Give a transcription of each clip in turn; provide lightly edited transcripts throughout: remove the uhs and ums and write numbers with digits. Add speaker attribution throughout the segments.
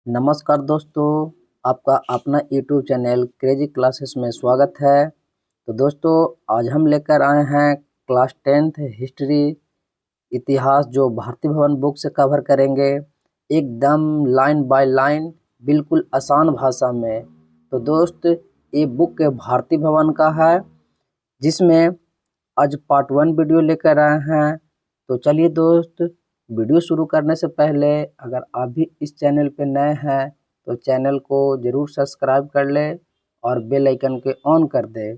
Speaker 1: नमस्कार दोस्तों, आपका अपना यूट्यूब चैनल क्रेजी क्लासेस में स्वागत है। तो दोस्तों, आज हम लेकर आए हैं क्लास 10th हिस्ट्री इतिहास जो भारती भवन बुक से कवर करेंगे, एकदम लाइन बाय लाइन, बिल्कुल आसान भाषा में। तो दोस्त, ये बुक भारती भवन का है, जिसमें आज पार्ट 1 वीडियो लेकर आए हैं। तो चलिए दोस्त, वीडियो शुरू करने से पहले अगर आप भी इस चैनल पे नए हैं तो चैनल को ज़रूर सब्सक्राइब कर ले और बेल आइकन के ऑन कर दे।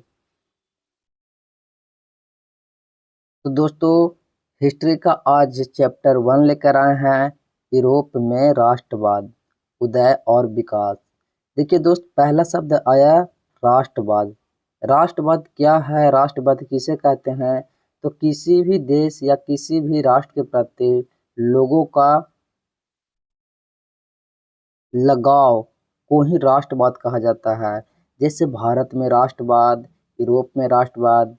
Speaker 1: तो दोस्तों, हिस्ट्री का आज चैप्टर 1 लेकर आए हैं, यूरोप में राष्ट्रवाद, उदय और विकास। देखिए दोस्त, पहला शब्द आया राष्ट्रवाद। राष्ट्रवाद क्या है, राष्ट्रवाद किसे कहते हैं? तो किसी भी देश या किसी भी राष्ट्र के प्रति लोगों का लगाव को ही राष्ट्रवाद कहा जाता है। जैसे भारत में राष्ट्रवाद, यूरोप में राष्ट्रवाद।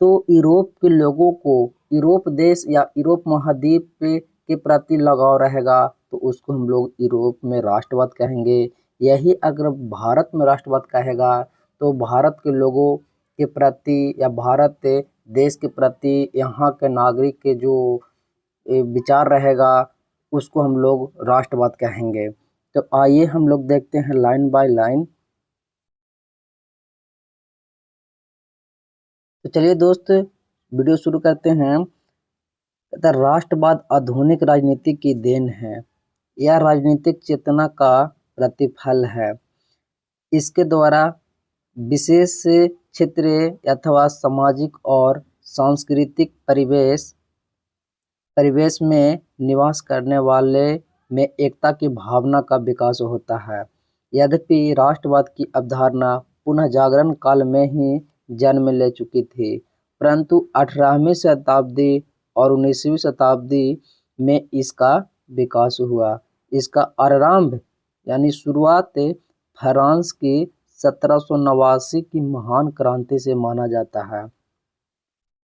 Speaker 1: तो यूरोप के लोगों को यूरोप देश या यूरोप महाद्वीप के प्रति लगाव रहेगा तो उसको हम लोग यूरोप में राष्ट्रवाद कहेंगे। यही अगर भारत में राष्ट्रवाद कहेगा तो भारत के लोगों के प्रति या भारत देश के प्रति यहाँ के नागरिक के जो विचार रहेगा उसको हम लोग राष्ट्रवाद कहेंगे। तो आइए हम लोग देखते हैं लाइन बाय लाइन। तो चलिए दोस्त, वीडियो शुरू करते हैं। राष्ट्रवाद आधुनिक राजनीति की देन है। यह राजनीतिक चेतना का प्रतिफल है। इसके द्वारा विशेष क्षेत्रीय अथवा सामाजिक और सांस्कृतिक परिवेश में निवास करने वाले में एकता की भावना का विकास होता है। यद्यपि राष्ट्रवाद की अवधारणा पुनः जागरण काल में ही जन्म ले चुकी थी, परंतु 18वीं शताब्दी और 19वीं शताब्दी में इसका विकास हुआ। इसका आरंभ यानी शुरुआत फ्रांस की 1789 की महान क्रांति से माना जाता है।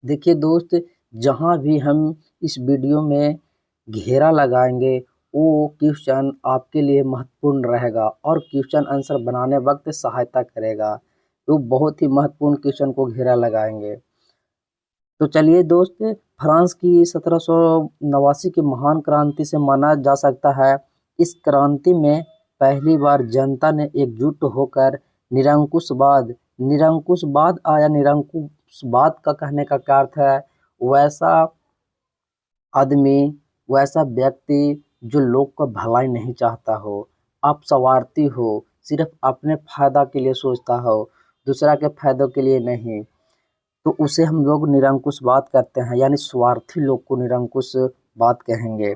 Speaker 1: देखिए दोस्त, जहाँ भी हम इस वीडियो में घेरा लगाएंगे वो क्वेश्चन आपके लिए महत्वपूर्ण रहेगा और क्वेश्चन आंसर बनाने वक्त सहायता करेगा। तो बहुत ही महत्वपूर्ण क्वेश्चन को घेरा लगाएंगे। तो चलिए दोस्त, फ्रांस की 1789 की महान क्रांति से माना जा सकता है। इस क्रांति में पहली बार जनता ने एकजुट होकर निरंकुशवाद आया। निरंकुशवाद का कहने का क्या अर्थ है? वैसा आदमी, वैसा व्यक्ति जो लोग का भलाई नहीं चाहता हो, आप स्वार्थी हो, सिर्फ अपने फायदा के लिए सोचता हो, दूसरा के फायदों के लिए नहीं, तो उसे हम लोग निरंकुशवाद कहते हैं, यानी स्वार्थी लोग को निरंकुशवाद कहेंगे।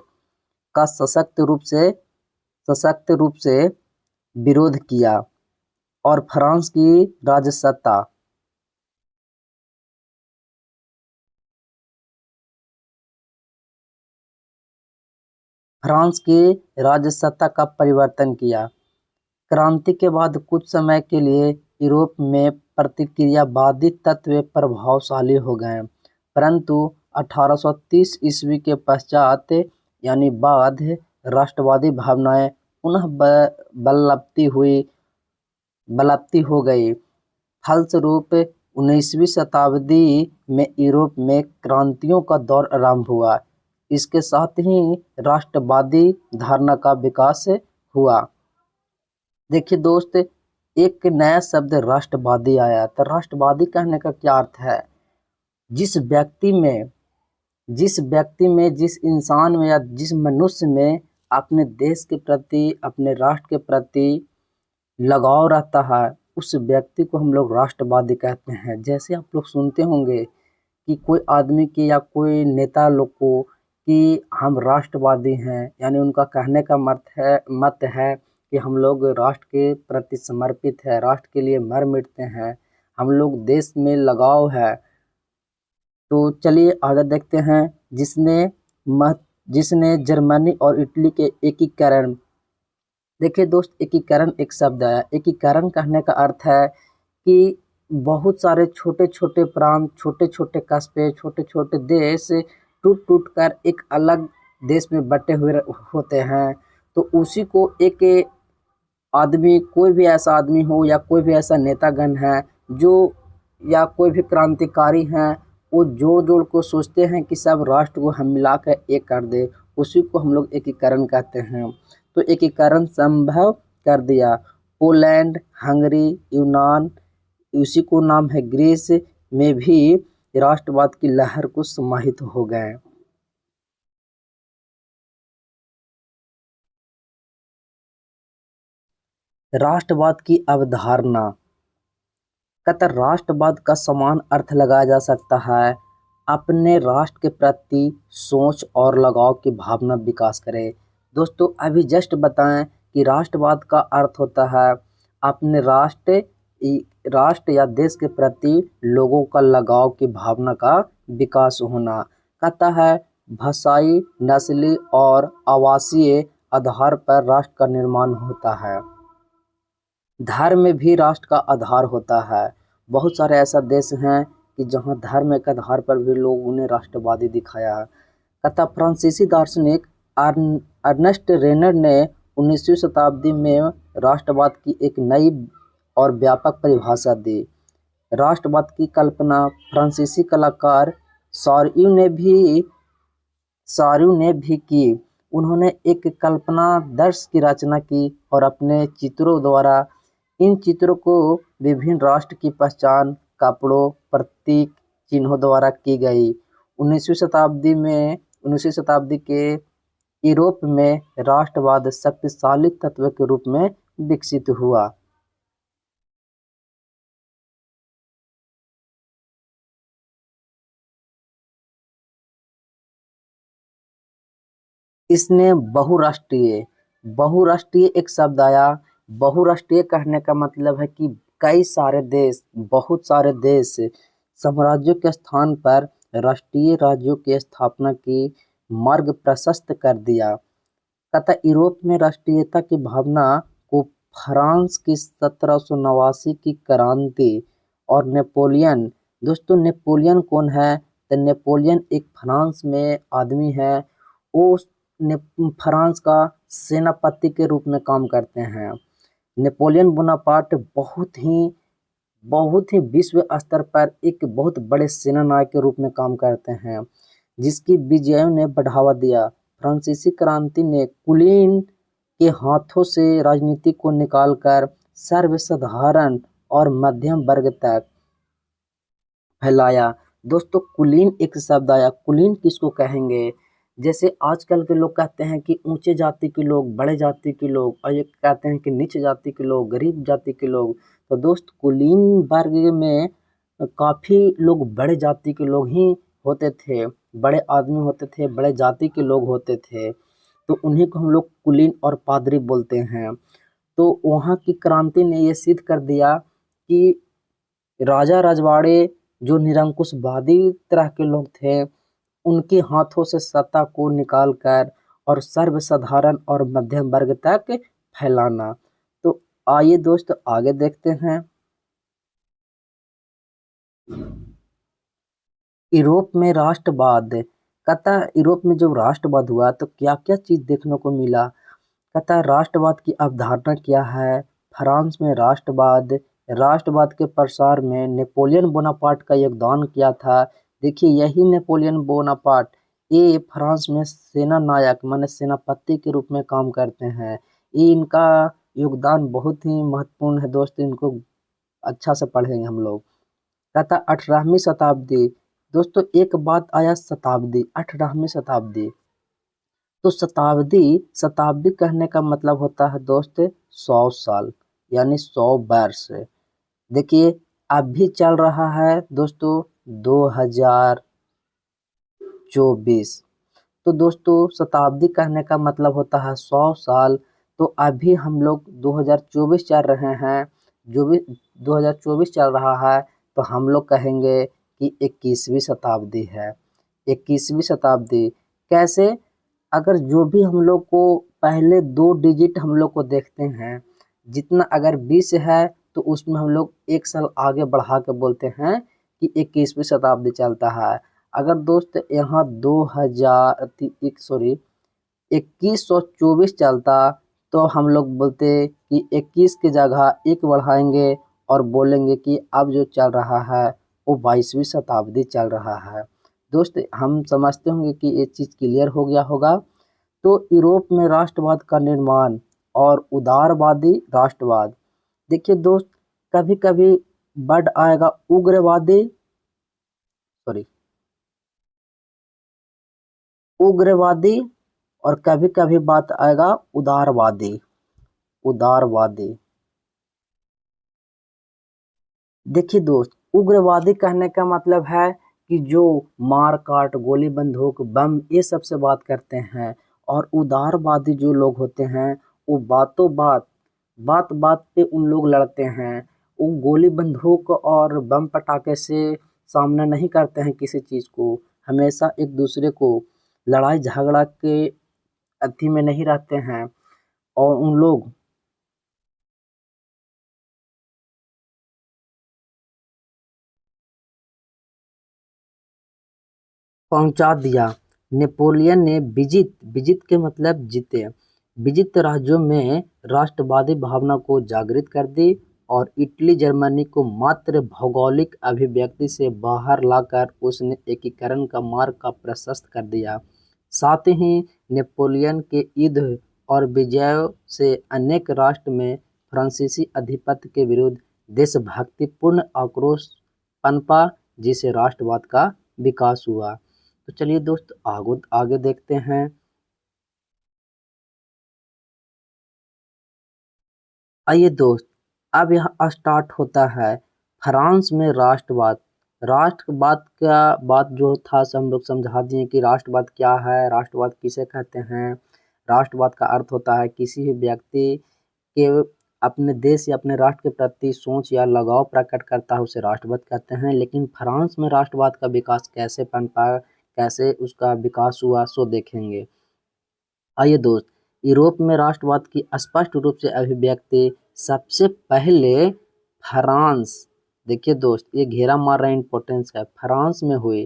Speaker 1: का सशक्त रूप से विरोध किया और फ्रांस की राजसत्ता का परिवर्तन किया। क्रांति के बाद कुछ समय के लिए यूरोप में प्रतिक्रियावादी तत्व प्रभावशाली हो गए, परंतु 1830 ईस्वी के पश्चात यानी बाद राष्ट्रवादी भावनाएं पुनः बलवती हो गई। फलस्वरूप 19वीं शताब्दी में यूरोप में क्रांतियों का दौर आरंभ हुआ। इसके साथ ही राष्ट्रवादी धारणा का विकास हुआ। देखिए दोस्त, एक नया शब्द राष्ट्रवादी आया। तो राष्ट्रवादी कहने का क्या अर्थ है? जिस जिस इंसान में या जिस मनुष्य में अपने देश के प्रति, अपने राष्ट्र के प्रति लगाव रहता है, उस व्यक्ति को हम लोग राष्ट्रवादी कहते हैं। जैसे आप लोग सुनते होंगे कि कोई आदमी के या कोई नेता लोग को कि हम राष्ट्रवादी हैं, यानी उनका कहने का मत है कि हम लोग राष्ट्र के प्रति समर्पित है, राष्ट्र के लिए मर मिटते हैं, हम लोग देश में लगाव है। तो चलिए आगे देखते हैं। जिसने जर्मनी और इटली के एकीकरण। देखिए दोस्त, एकीकरण एक शब्द है। एकीकरण कहने का अर्थ है कि बहुत सारे छोटे छोटे प्रांत, छोटे छोटे कस्बे, छोटे छोटे देश टूट कर एक अलग देश में बटे हुए होते हैं। तो उसी को एक आदमी, कोई भी ऐसा आदमी हो या कोई भी ऐसा नेतागण है जो, या कोई भी क्रांतिकारी हैं, वो जोड़-जोड़ को सोचते हैं कि सब राष्ट्र को हम मिलाकर एक कर दें, उसी को हम लोग एकीकरण कहते हैं। तो एकीकरण संभव कर दिया। पोलैंड, हंगरी, यूनान, उसी को नाम है ग्रीस में भी राष्ट्रवाद की लहर को समाहित हो गए। राष्ट्रवाद की अवधारणा। कहता राष्ट्रवाद का समान अर्थ लगाया जा सकता है अपने राष्ट्र के प्रति सोच और लगाव की भावना विकास करे। दोस्तों अभी जस्ट बताएं कि राष्ट्रवाद का अर्थ होता है अपने राष्ट्र या देश के प्रति लोगों का लगाव की भावना का विकास होना। कहता है भाषाई, नस्ली और आवासीय आधार पर राष्ट्र का निर्माण होता है। धर्म में भी राष्ट्र का आधार होता है। बहुत सारे ऐसा देश हैं कि जहां धर्म के आधार पर भी लोग उन्हें राष्ट्रवादी दिखाया है। तथा फ्रांसीसी दार्शनिक अर्नेस्ट रेनर ने 19वीं शताब्दी में राष्ट्रवाद की एक नई और व्यापक परिभाषा दी। राष्ट्रवाद की कल्पना फ्रांसीसी कलाकार सारियू ने भी की। उन्होंने एक कल्पना दर्श की रचना की और अपने चित्रों द्वारा इन चित्रों को विभिन्न राष्ट्र की पहचान कपड़ों, प्रतीक, चिन्हों द्वारा की गई। 19वीं शताब्दी के यूरोप में राष्ट्रवाद शक्तिशाली तत्व के रूप में विकसित हुआ। इसने बहुराष्ट्रीय एक शब्द आया। बहुराष्ट्रीय कहने का मतलब है कि कई सारे देश, बहुत सारे देश साम्राज्यों के स्थान पर राष्ट्रीय राज्यों की स्थापना की मार्ग प्रशस्त कर दिया। तथा यूरोप में राष्ट्रीयता की भावना को फ्रांस की 1789 की क्रांति और नेपोलियन। दोस्तों नेपोलियन कौन है? तो नेपोलियन एक फ्रांस में आदमी है। वो फ्रांस का सेनापति के रूप में काम करते हैं। नेपोलियन बोनापार्ट बहुत ही विश्व स्तर पर एक बहुत बड़े सेनानायक के रूप में काम करते हैं, जिसकी विजयों ने बढ़ावा दिया। फ्रांसीसी क्रांति ने कुलीन के हाथों से राजनीति को निकालकर सर्वसाधारण और मध्यम वर्ग तक फैलाया। दोस्तों कुलीन एक शब्द आया। कुलीन किसको कहेंगे? जैसे आजकल के लोग कहते हैं कि ऊंचे जाति के लोग, बड़े जाति के लोग, और ये कहते हैं कि नीचे जाति के लोग, गरीब जाति के लोग। तो दोस्त कुलीन वर्ग में काफ़ी लोग बड़े जाति के लोग ही होते थे, बड़े आदमी होते थे, बड़े जाति के लोग होते थे। तो उन्हीं को हम लोग कुलीन और पादरी बोलते हैं। तो वहाँ की क्रांति ने ये सिद्ध कर दिया कि राजा रजवाड़े जो निरंकुशवादी तरह के लोग थे, उनके हाथों से सत्ता को निकालकर और सर्वसाधारण और मध्यम वर्ग तक फैलाना। तो आइए दोस्त आगे देखते हैं। यूरोप में राष्ट्रवाद। कहता यूरोप में जब राष्ट्रवाद हुआ तो क्या क्या चीज़ देखने को मिला। कहता राष्ट्रवाद की अवधारणा क्या है। फ्रांस में राष्ट्रवाद के प्रसार में नेपोलियन बोनापार्ट का योगदान क्या था। देखिए यही नेपोलियन बोनापार्ट ये फ्रांस में सेना नायक माने सेनापति के रूप में काम करते हैं। ये इनका योगदान बहुत ही महत्वपूर्ण है दोस्त, इनको अच्छा से पढ़ेंगे हम लोग। कहता 18वीं शताब्दी। दोस्तों एक बात आया शताब्दी, 18वीं शताब्दी। तो शताब्दी कहने का मतलब होता है दोस्त 100 साल यानी 100 वर्ष। देखिए अभी चल रहा है दोस्तों 2024। तो दोस्तों शताब्दी कहने का मतलब होता है 100 साल। तो अभी हम लोग 2024 चल रहे हैं, जो भी 2024 चल रहा है, तो हम लोग कहेंगे कि 21वीं शताब्दी है। 21वीं शताब्दी कैसे? अगर जो भी हम लोग को पहले 2 डिजिट हम लोग को देखते हैं, जितना अगर 20 है तो उसमें हम लोग 1 साल आगे बढ़ा के बोलते हैं कि 21वीं शताब्दी चलता है। अगर दोस्त यहाँ 2124 चलता तो हम लोग बोलते कि 21 की जगह 1 बढ़ाएंगे और बोलेंगे कि अब जो चल रहा है वो 22वीं शताब्दी चल रहा है। दोस्त हम समझते होंगे कि ये चीज़ क्लियर हो गया होगा। तो यूरोप में राष्ट्रवाद का निर्माण और उदारवादी राष्ट्रवाद। देखिए दोस्त, कभी कभी वर्ड आएगा उग्रवादी, सॉरी, उग्रवादी, और कभी कभी बात आएगा उदारवादी। उदारवादी। देखिए दोस्त, उग्रवादी कहने का मतलब है कि जो मार काट, गोली बंदूक, बम ये सब से बात करते हैं। और उदारवादी जो लोग होते हैं वो बात बात पे उन लोग लड़ते हैं। वो गोली बंदूक और बम पटाखे से सामना नहीं करते हैं किसी चीज़ को। हमेशा एक दूसरे को लड़ाई झगड़ा के अथी में नहीं रहते हैं। और उन लोग पहुंचा दिया। नेपोलियन ने विजित विजित के मतलब जीते, विजित राज्यों में राष्ट्रवादी भावना को जागृत कर दी और इटली जर्मनी को मात्र भौगोलिक अभिव्यक्ति से बाहर लाकर उसने एकीकरण का मार्ग का प्रशस्त कर दिया। साथ ही नेपोलियन के युद्ध और विजयों से अनेक राष्ट्र में फ्रांसीसी अधिपत्य के विरुद्ध देशभक्तिपूर्ण आक्रोश पनपा, जिसे राष्ट्रवाद का विकास हुआ। तो चलिए दोस्त आगे आगे देखते हैं। आइए दोस्त, अब यहाँ स्टार्ट होता है फ्रांस में राष्ट्रवाद। राष्ट्रवाद का बात जो था सब हम लोग समझा दिए कि राष्ट्रवाद क्या है, राष्ट्रवाद किसे कहते हैं। राष्ट्रवाद का अर्थ होता है किसी भी व्यक्ति के अपने देश या अपने राष्ट्र के प्रति सोच या लगाव प्रकट करता है, उसे राष्ट्रवाद कहते हैं। लेकिन फ्रांस में राष्ट्रवाद का विकास कैसे पनपा, कैसे उसका विकास हुआ, सो देखेंगे। आइए दोस्त, यूरोप में राष्ट्रवाद की स्पष्ट रूप से अभिव्यक्ति सबसे पहले फ्रांस, देखिए दोस्त ये घेरा मार रहा है, इंपॉर्टेंस है, फ्रांस में हुई।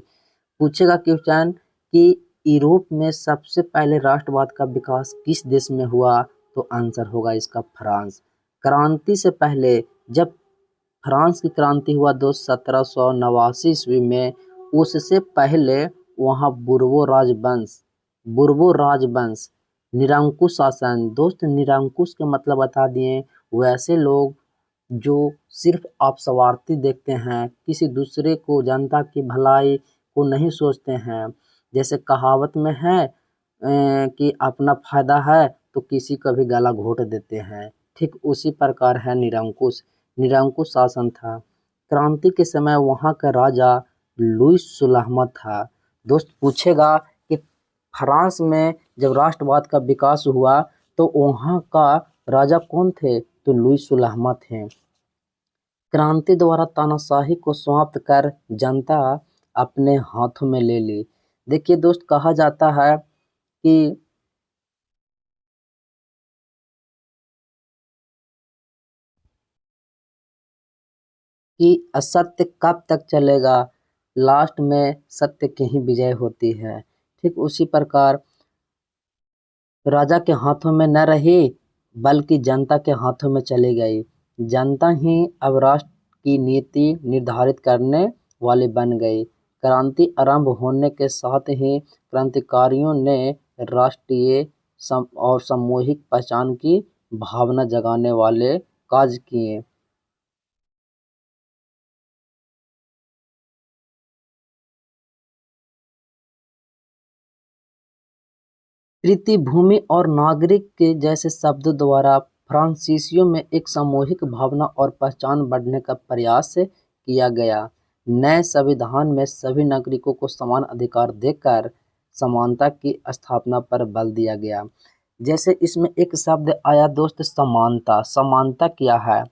Speaker 1: पूछेगा क्वेश्चन कि यूरोप में सबसे पहले राष्ट्रवाद का विकास किस देश में हुआ, तो आंसर होगा इसका फ्रांस। क्रांति से पहले, जब फ्रांस की क्रांति हुआ दोस्त 1789 ईस्वी में, उससे पहले वहाँ बुर्बो राजवंश निरंकुश शासन। दोस्त निरंकुश के मतलब बता दिए, वैसे लोग जो सिर्फ आप स्वार्थी देखते हैं, किसी दूसरे को, जनता की भलाई को नहीं सोचते हैं। जैसे कहावत में है कि अपना फायदा है तो किसी का भी गला घोट देते हैं। ठीक उसी प्रकार है निरंकुश, निरंकुश शासन था। क्रांति के समय वहाँ का राजा लुईस 16वां था। दोस्त पूछेगा कि फ्रांस में जब राष्ट्रवाद का विकास हुआ तो वहाँ का राजा कौन थे, तो लुईस 16वां थे। क्रांति द्वारा तानाशाही को समाप्त कर जनता अपने हाथों में ले ली। देखिए दोस्त, कहा जाता है कि असत्य कब तक चलेगा, लास्ट में सत्य की ही विजय होती है। ठीक उसी प्रकार राजा के हाथों में न रही बल्कि जनता के हाथों में चली गई। जनता ही अब राष्ट्र की नीति निर्धारित करने वाली बन गई। क्रांति आरंभ होने के साथ ही क्रांतिकारियों ने राष्ट्रीय और सामूहिक पहचान की भावना जगाने वाले कार्य किए। भूमि और नागरिक के जैसे शब्दों द्वारा फ्रांसीसियों में एक सामूहिक भावना और पहचान बढ़ने का प्रयास किया गया। नए संविधान में सभी नागरिकों को समान अधिकार देकर समानता की स्थापना पर बल दिया गया। जैसे इसमें एक शब्द आया दोस्त, समानता। समानता क्या है?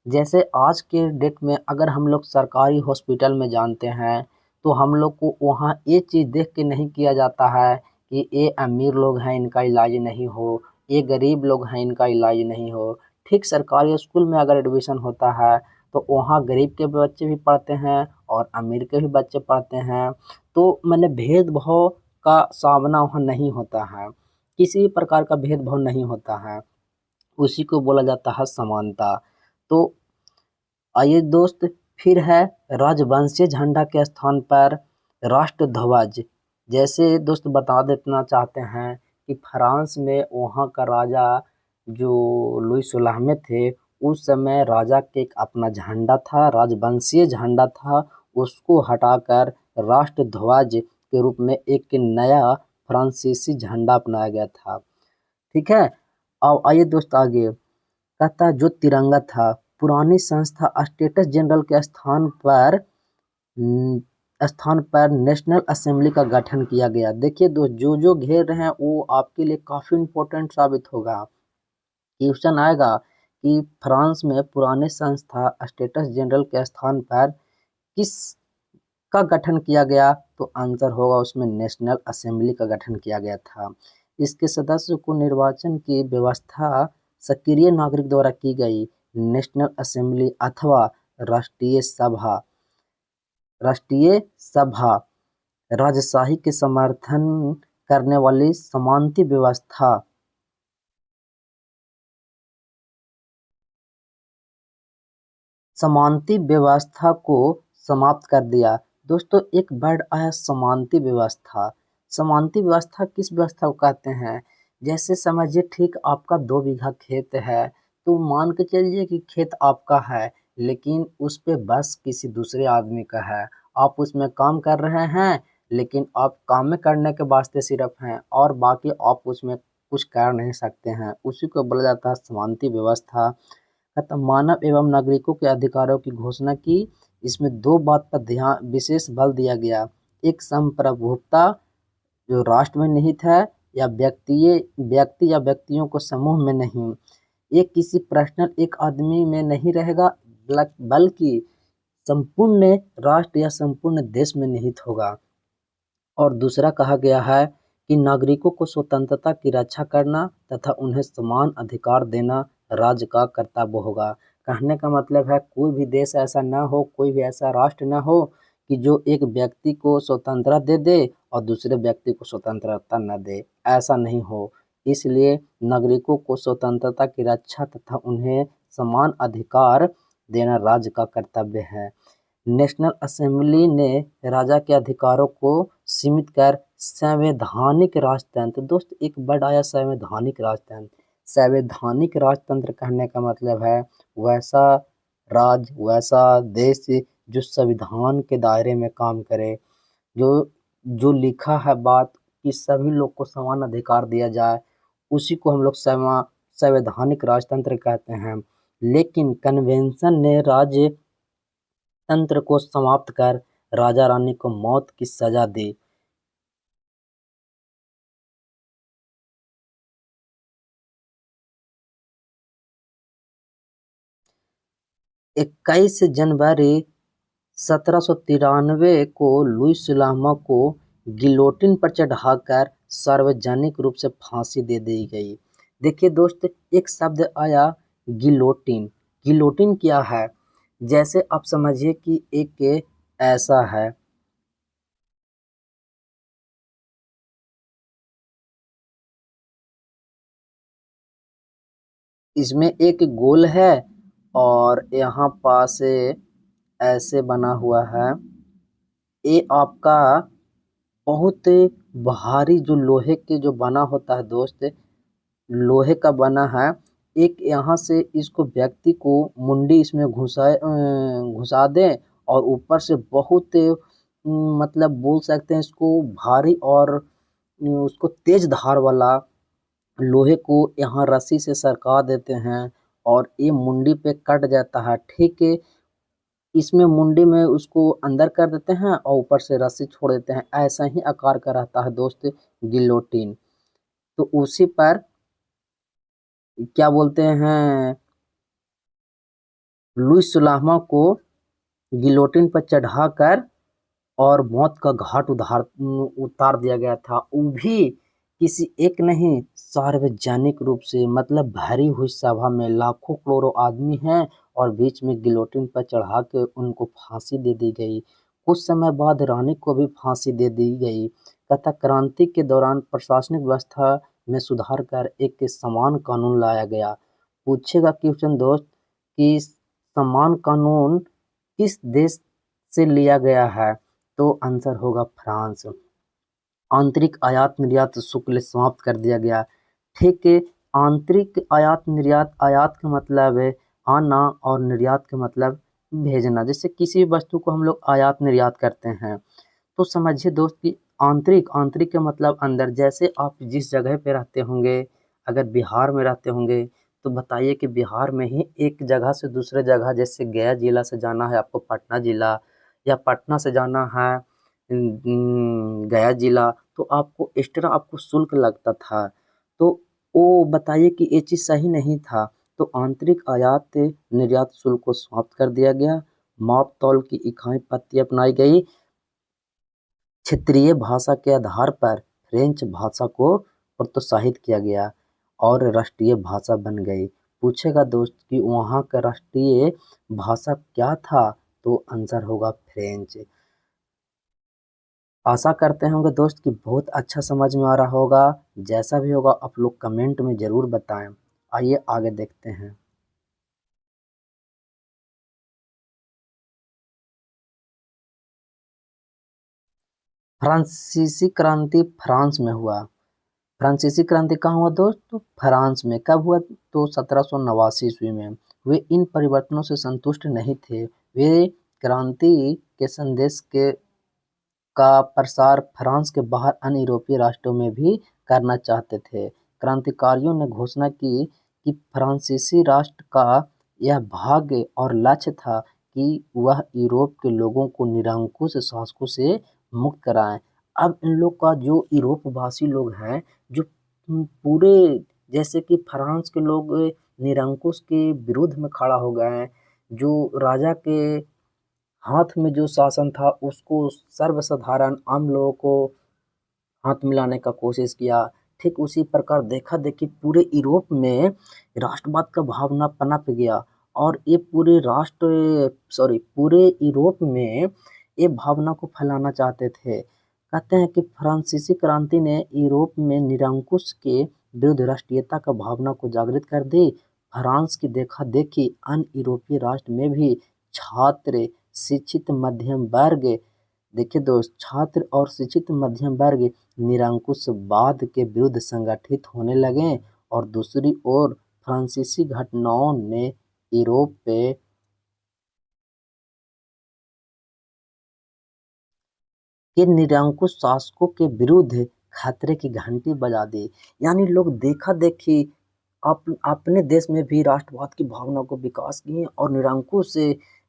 Speaker 1: जैसे आज के डेट में अगर हम लोग सरकारी हॉस्पिटल में जानते हैं तो हम लोग को वहाँ ये चीज़ देख के नहीं किया जाता है कि ये अमीर लोग हैं इनका इलाज नहीं हो, ये गरीब लोग हैं इनका इलाज नहीं हो। ठीक सरकारी स्कूल में अगर एडमिशन होता है तो वहाँ गरीब के बच्चे भी पढ़ते हैं और अमीर के भी बच्चे पढ़ते हैं। तो मैंने भेदभाव का सामना वहाँ नहीं होता है। किसी प्रकार का भेदभाव नहीं होता है, उसी को बोला जाता है समानता। तो आइए दोस्त, फिर है राजवंशीय झंडा के स्थान पर राष्ट्र ध्वज। जैसे दोस्त बता देना चाहते हैं कि फ्रांस में वहाँ का राजा जो लुई 16वें थे, उस समय राजा के एक अपना झंडा था, राजवंशीय झंडा था, उसको हटाकर राष्ट्र ध्वज के रूप में एक नया फ्रांसीसी झंडा अपनाया गया था। ठीक है। अब आइए दोस्त आगे, कहता जो तिरंगा था पुरानी संस्था स्टेट्स जनरल के स्थान पर नेशनल असेंबली का गठन किया गया। देखिए दोस्त, जो घेर रहे हैं वो आपके लिए काफी इम्पोर्टेंट साबित होगा। क्वेश्चन आएगा कि फ्रांस में पुराने संस्था स्टेट्स जनरल के स्थान पर किस का गठन किया गया, तो आंसर होगा उसमें नेशनल असेंबली का गठन किया गया था। इसके सदस्यों को निर्वाचन की व्यवस्था सक्रिय नागरिक द्वारा की गई। नेशनल असेंबली अथवा राष्ट्रीय सभा राजशाही के समर्थन करने वाली समानती व्यवस्था को समाप्त कर दिया। दोस्तों एक वर्ड आया समानती व्यवस्था। समानती व्यवस्था किस व्यवस्था को कहते हैं? जैसे समझिए, ठीक आपका 2 बीघा खेत है, तो मान के चलिए कि खेत आपका है, लेकिन उस पे बस किसी दूसरे आदमी का है। आप उसमें काम कर रहे हैं, लेकिन आप काम में करने के वास्ते सिर्फ हैं, और बाकी आप उसमें कुछ कर नहीं सकते हैं। उसी को बोला जाता है समानती व्यवस्था। मानव एवं नागरिकों के अधिकारों की घोषणा की। इसमें 2 बात पर ध्यान विशेष बल दिया गया। एक संप्रभुता जो राष्ट्र में निहित है, या व्यक्ति या व्यक्तियों को समूह में नहीं। ये किसी पर्सनल एक आदमी में नहीं रहेगा, बल्कि संपूर्ण राष्ट्र या संपूर्ण देश में निहित होगा। और दूसरा कहा गया है कि नागरिकों को स्वतंत्रता की रक्षा करना तथा उन्हें समान अधिकार देना राज्य का कर्तव्य होगा। कहने का मतलब है कोई भी देश ऐसा ना हो, कोई भी ऐसा राष्ट्र ना हो कि जो एक व्यक्ति को स्वतंत्रता दे दे और दूसरे व्यक्ति को स्वतंत्रता न दे, ऐसा नहीं हो। इसलिए नागरिकों को स्वतंत्रता की रक्षा तथा उन्हें समान अधिकार देना राज्य का कर्तव्य है। नेशनल असेंबली ने राजा के अधिकारों को सीमित कर संवैधानिक राजतंत्र। दोस्त एक वर्ड आया संवैधानिक राजतंत्र। संवैधानिक राजतंत्र कहने का मतलब है वैसा राज्य, वैसा देश जो संविधान के दायरे में काम करे, जो जो लिखा है बात कि सभी लोग को समान अधिकार दिया जाए, उसी को हम लोग संवैधानिक राजतंत्र कहते हैं। लेकिन कन्वेंशन ने राज्य तंत्र को समाप्त कर राजा रानी को मौत की सजा दी। इक्कीस जनवरी 1793 को लुई सुलामा को गिलोटिन पर चढ़ाकर सार्वजनिक रूप से फांसी दे दी गई। देखिए दोस्त, एक शब्द आया गिलोटिन। गिलोटिन क्या है? जैसे आप समझिए कि एक ऐसा है, इसमें एक गोल है और यहाँ पास ऐसे बना हुआ है। ये आपका बहुत भारी जो लोहे के जो बना होता है दोस्त, लोहे का बना है। एक यहाँ से इसको व्यक्ति को मुंडी इसमें घुसा दें और ऊपर से बहुत मतलब बोल सकते हैं इसको भारी और उसको तेज धार वाला लोहे को यहाँ रस्सी से सरका देते हैं और ये मुंडी पे कट जाता है। ठीक है, इसमें मुंडी में उसको अंदर कर देते हैं और ऊपर से रस्सी छोड़ देते हैं। ऐसा ही आकार का रहता है दोस्त गिलोटिन। तो उसी पर क्या बोलते हैं, लुईस सुलामा को गिलोटिन पर चढ़ाकर और मौत का घाट उतार दिया गया था। वो भी किसी एक नहीं, सार्वजनिक रूप से, मतलब भरी हुई सभा में लाखों करोड़ों आदमी हैं और बीच में गिलोटिन पर चढ़ा के उनको फांसी दे दी गई। कुछ समय बाद रानी को भी फांसी दे दी गई। तथा क्रांति के दौरान प्रशासनिक व्यवस्था में सुधार कर एक समान कानून लाया गया। पूछेगा क्वेश्चन दोस्त कि समान कानून किस देश से लिया गया है, तो आंसर होगा फ्रांस। आंतरिक आयात निर्यात शुल्क समाप्त कर दिया गया। ठीक है, आंतरिक आयात निर्यात, आयात का मतलब है आना और निर्यात का मतलब भेजना। जैसे किसी वस्तु को हम लोग आयात निर्यात करते हैं, तो समझिए दोस्त कि आंतरिक, आंतरिक का मतलब अंदर। जैसे आप जिस जगह पे रहते होंगे, अगर बिहार में रहते होंगे, तो बताइए कि बिहार में ही एक जगह से दूसरे जगह, जैसे गया जिला से जाना है आपको पटना जिला, या पटना से जाना है गया जिला, तो आपको एक्स्ट्रा आपको शुल्क लगता था। तो वो बताइए कि ये चीज़ सही नहीं था। तो आंतरिक आयात निर्यात शुल्क को समाप्त कर दिया गया। माप तौल की इकाई पत्ती अपनाई गई। क्षेत्रीय भाषा के आधार पर फ्रेंच भाषा को प्रोत्साहित किया गया और राष्ट्रीय भाषा बन गई। पूछेगा दोस्त कि वहाँ का राष्ट्रीय भाषा क्या था, तो आंसर होगा फ्रेंच। आशा करते होंगे दोस्त कि बहुत अच्छा समझ में आ रहा होगा। जैसा भी होगा आप लोग कमेंट में ज़रूर बताएं। आइए आगे देखते हैं। फ्रांसीसी क्रांति फ्रांस में हुआ। फ्रांसीसी क्रांति कहाँ हुआ दोस्त? तो फ्रांस में। कब हुआ? तो 1789 ईस्वी में। वे इन परिवर्तनों से संतुष्ट नहीं थे। वे क्रांति के संदेश के का प्रसार फ्रांस के बाहर अन्य यूरोपीय राष्ट्रों में भी करना चाहते थे। क्रांतिकारियों ने घोषणा की कि फ्रांसीसी राष्ट्र का यह भाग्य और लक्ष्य था कि वह यूरोप के लोगों को निरंकुश शासकों से मुक्त कराएं। अब इन लोग का जो यूरोपवासी लोग हैं, जो पूरे, जैसे कि फ्रांस के लोग निरंकुश के विरुद्ध में खड़ा हो गए हैं। जो राजा के हाथ में जो शासन था उसको सर्वसाधारण आम लोगों को हाथ मिलाने का कोशिश किया। ठीक उसी प्रकार देखा देखी पूरे यूरोप में राष्ट्रवाद का भावना पनप गया, और ये पूरे यूरोप में ये भावना को फैलाना चाहते थे। कहते हैं कि फ्रांसीसी क्रांति ने यूरोप में निरंकुश के विरुद्ध राष्ट्रीयता का भावना को जागृत कर दी। फ्रांस की देखा देखी अन्य यूरोपीय राष्ट्र में भी छात्र, शिक्षित मध्यम वर्ग, देखिए दोस्त, छात्र और शिक्षित मध्यम वर्ग निरंकुशवाद के विरुद्ध संगठित होने लगे। और दूसरी ओर फ्रांसीसी घटनाओं ने यूरोप पे के निरंकुश शासकों के विरुद्ध खतरे की घंटी बजा दी। यानी लोग देखा देखी अपने देश में भी राष्ट्रवाद की भावना को विकास किए और निरंकुश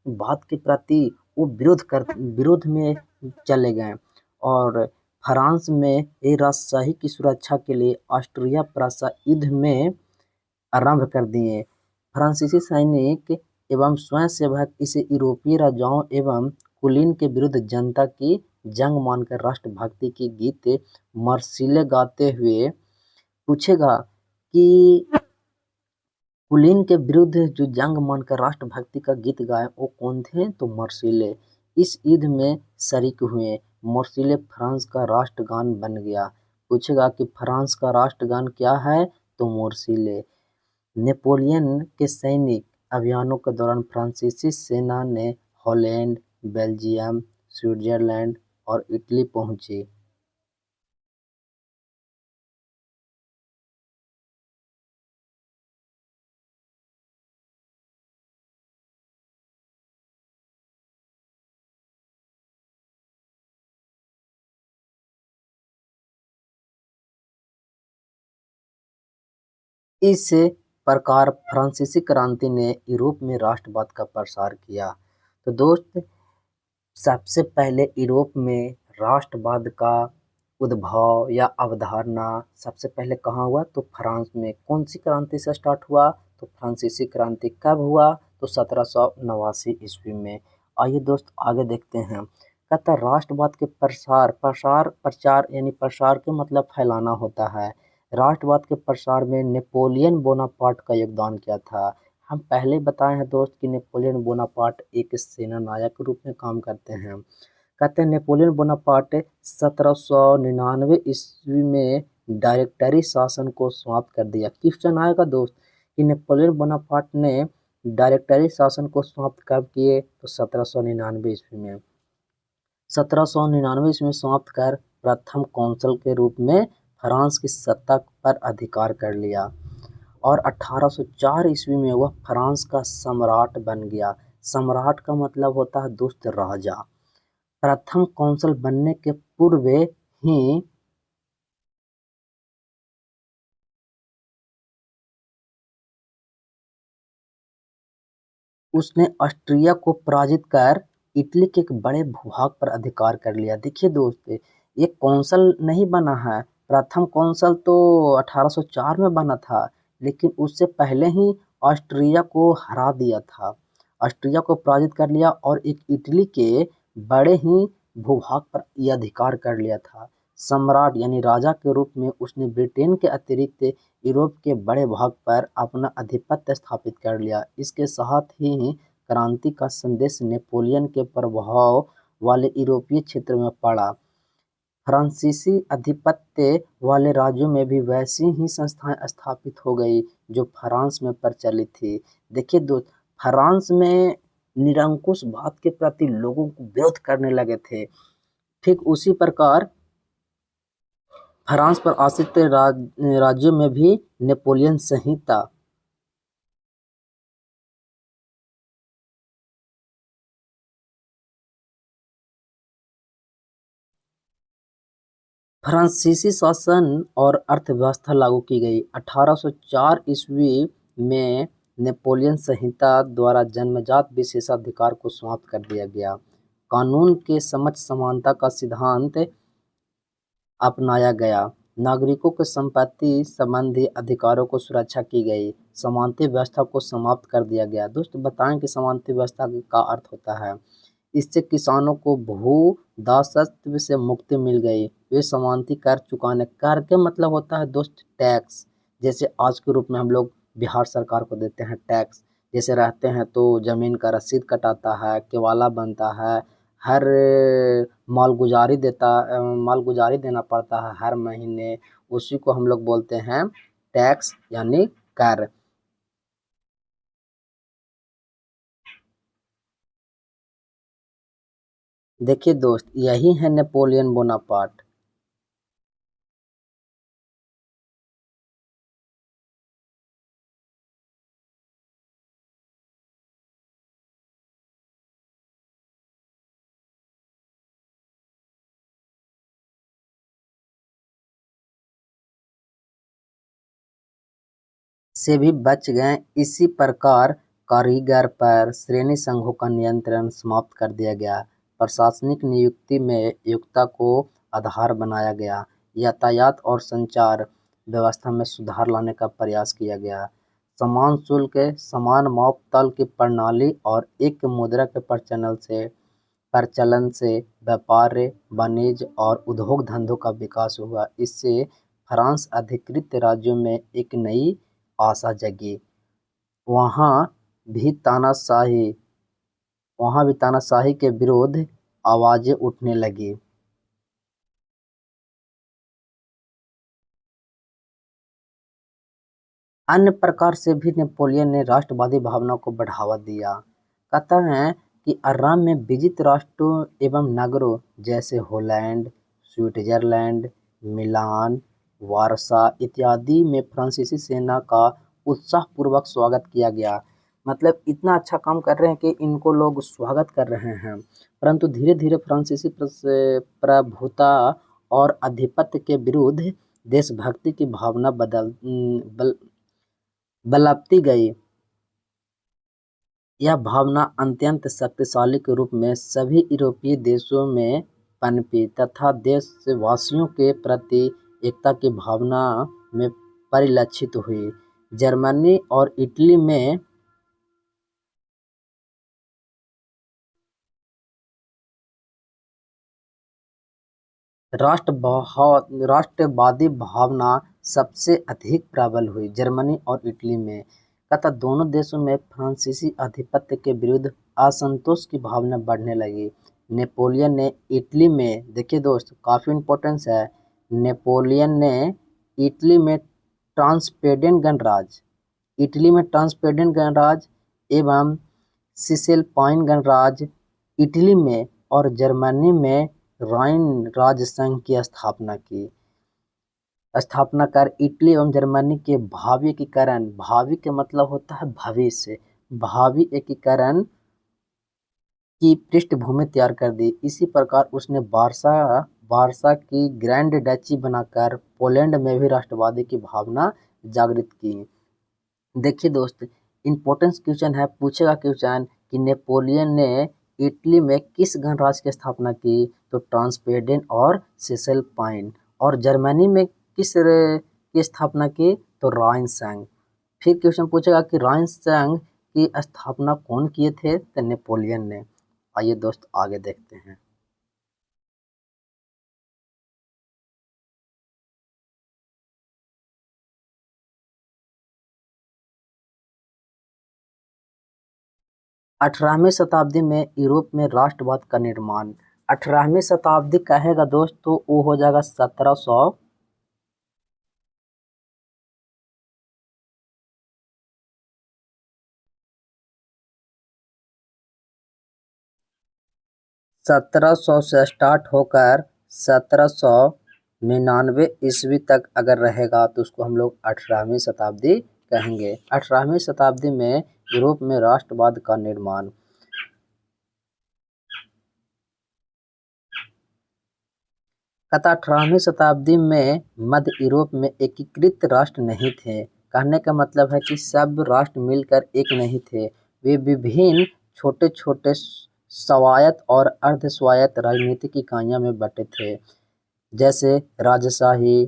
Speaker 1: बात के प्रति वो विरोध में चले गए। और फ्रांस में ये राजशाही की सुरक्षा के लिए ऑस्ट्रिया प्रशा युद्ध में आरंभ कर दिए। फ्रांसीसी सैनिक एवं स्वयंसेवक इसे यूरोपीय राजाओं एवं कुलीन के विरुद्ध जनता की जंग मानकर राष्ट्रभक्ति की गीत मर्सिले गाते हुए, पूछेगा कि कुलीन के विरुद्ध जो जंग मानकर राष्ट्रभक्ति का गीत गाए वो कौन थे? तो मर्सिले इस युद्ध में शरीक हुए। मर्सिले फ्रांस का राष्ट्रगान बन गया। पूछेगा कि फ्रांस का राष्ट्रगान क्या है? तो मर्सिले। नेपोलियन के सैनिक अभियानों के दौरान फ्रांसीसी सेना ने हॉलैंड, बेल्जियम, स्विट्जरलैंड और इटली पहुंची। इस प्रकार फ्रांसीसी क्रांति ने यूरोप में राष्ट्रवाद का प्रसार किया। तो दोस्त, सबसे पहले यूरोप में राष्ट्रवाद का उद्भव या अवधारणा सबसे पहले कहाँ हुआ? तो फ्रांस में। कौन सी क्रांति से स्टार्ट हुआ? तो फ्रांसीसी क्रांति। कब हुआ? तो 1789 ईस्वी में। आइए दोस्त आगे देखते हैं। कहता राष्ट्रवाद के प्रचार यानी प्रसार के मतलब फैलाना होता है। राष्ट्रवाद के प्रसार में नेपोलियन बोनापार्ट का योगदान क्या था? हम पहले बताए हैं दोस्त कि नेपोलियन बोनापार्ट एक सेना नायक के रूप में काम करते हैं। कहते हैं नेपोलियन बोनापार्ट 1799 ईस्वी में डायरेक्टरी शासन को समाप्त कर दिया। क्वेश्चन आएगा दोस्त कि नेपोलियन बोनापार्ट ने डायरेक्टरी शासन को समाप्त कब किए, तो 1799 ईस्वी में। 1799 ईस्वी में समाप्त कर प्रथम कौंसल के रूप में फ्रांस की सत्ता पर अधिकार कर लिया और 1804 ईस्वी में वह फ्रांस का सम्राट बन गया। सम्राट का मतलब होता है दोस्त राजा। प्रथम कौंसल बनने के पूर्व ही उसने ऑस्ट्रिया को पराजित कर इटली के एक बड़े भूभाग पर अधिकार कर लिया। देखिए दोस्त, ये कौंसल नहीं बना है, प्रथम कौंसल तो 1804 में बना था, लेकिन उससे पहले ही ऑस्ट्रिया को हरा दिया था, ऑस्ट्रिया को पराजित कर लिया और एक इटली के बड़े ही भूभाग पर यह अधिकार कर लिया था। सम्राट यानी राजा के रूप में उसने ब्रिटेन के अतिरिक्त यूरोप के बड़े भाग पर अपना आधिपत्य स्थापित कर लिया। इसके साथ ही क्रांति का संदेश नेपोलियन के प्रभाव वाले यूरोपीय क्षेत्र में पड़ा। फ्रांसीसी आधिपत्य वाले राज्यों में भी वैसी ही संस्थाएं स्थापित हो गई जो फ्रांस में प्रचलित थी। देखिए दोस्त, फ्रांस में निरंकुशवाद के प्रति लोगों को विरोध करने लगे थे। ठीक उसी प्रकार फ्रांस पर आश्रित राज्यों में भी नेपोलियन संहिता फ्रांसीसी शासन और अर्थव्यवस्था लागू की गई। 1804 ईस्वी में नेपोलियन संहिता द्वारा जन्मजात विशेषाधिकार को समाप्त कर दिया गया। कानून के समक्ष समानता का सिद्धांत अपनाया गया। नागरिकों के संपत्ति संबंधी अधिकारों को सुरक्षा की गई। समानता व्यवस्था को समाप्त कर दिया गया। दोस्तों बताएं कि समानता व्यवस्था का अर्थ होता है, इससे किसानों को भू दासत्व से मुक्ति मिल गई। वे समानता कर चुकाने, कर के मतलब होता है दोस्त टैक्स, जैसे आज के रूप में हम लोग बिहार सरकार को देते हैं टैक्स। जैसे रहते हैं तो जमीन का रसीद कटाता है, केवाला बनता है, हर मालगुजारी देना पड़ता है हर महीने, उसी को हम लोग बोलते हैं टैक्स यानी कर। देखिए दोस्त, यही है नेपोलियन बोनापार्ट। से भी बच गए। इसी प्रकार कारीगर पर श्रेणी संघों का नियंत्रण समाप्त कर दिया गया। प्रशासनिक नियुक्ति में योग्यता को आधार बनाया गया। यातायात और संचार व्यवस्था में सुधार लाने का प्रयास किया गया। समान शुल्क, समान मापतौल की प्रणाली और एक मुद्रा के प्रचलन से व्यापार, वाणिज्य और उद्योग धंधों का विकास हुआ। इससे फ्रांस अधिकृत राज्यों में एक नई आशा जगी। वहाँ भी तानाशाही वहाँ भी तानाशाही के विरुद्ध आवाजें उठने लगी। अन्य प्रकार से भी नेपोलियन ने राष्ट्रवादी भावना को बढ़ावा दिया। कहता है कि आराम में विजित राष्ट्रों एवं नगरों जैसे होलैंड, स्विट्जरलैंड, मिलान, वारसा इत्यादि में फ्रांसीसी सेना का उत्साहपूर्वक स्वागत किया गया। मतलब इतना अच्छा काम कर रहे हैं कि इनको लोग स्वागत कर रहे हैं। परंतु धीरे धीरे फ्रांसीसी प्रभुता और आधिपत्य के विरुद्ध देशभक्ति की भावना बलपती गई। यह भावना अत्यंत शक्तिशाली के रूप में सभी यूरोपीय देशों में पनपी तथा देशवासियों के प्रति एकता की भावना में परिलक्षित हुई। जर्मनी और इटली में राष्ट्रवादी भावना सबसे अधिक प्रबल हुई जर्मनी और इटली में। तथा दोनों देशों में फ्रांसीसी आधिपत्य के विरुद्ध असंतोष की भावना बढ़ने लगी। नेपोलियन ने इटली में, देखिए दोस्त काफ़ी इम्पोर्टेंस है, नेपोलियन ने इटली में ट्रांसपेडेंट गणराज्य, इटली में ट्रांसपेडेंट गणराज्य एवं सिसेलपाइन गणराज्य इटली में और जर्मनी में राइन राज्य संघ की स्थापना कर इटली एवं जर्मनी के भावी एकीकरण, भावी के मतलब होता है भविष्य, भावी एकीकरण की पृष्ठभूमि तैयार कर दी। इसी प्रकार उसने वारसा की ग्रैंड डची बनाकर पोलैंड में भी राष्ट्रवादी की भावना जागृत की। देखिए दोस्त, इम्पोर्टेंस क्वेश्चन है, पूछेगा क्वेश्चन कि नेपोलियन ने इटली में किस गणराज्य की स्थापना की, तो ट्रांसपेडेंट और सिसेलपाइन। और जर्मनी में किस की स्थापना की, तो राइन संघ। फिर क्वेश्चन पूछेगा कि राइन संघ की स्थापना कौन किए थे, तो नेपोलियन ने। आइए दोस्त आगे देखते हैं। अठारहवीं शताब्दी में यूरोप में राष्ट्रवाद का निर्माण। 18वीं शताब्दी कहेगा दोस्त तो वो हो जाएगा 1700 से स्टार्ट होकर 1799 ईस्वी तक अगर रहेगा तो उसको हम लोग 18वीं शताब्दी कहेंगे। 18वीं शताब्दी में यूरोप में राष्ट्रवाद का निर्माण। कहता 18वीं शताब्दी में मध्य यूरोप में एकीकृत राष्ट्र नहीं थे। कहने का मतलब है कि सब राष्ट्र मिलकर एक नहीं थे, वे विभिन्न छोटे छोटे स्वायत्त और अर्ध स्वायत्त राजनीतिक इकाइयों में बटे थे, जैसे राजशाही,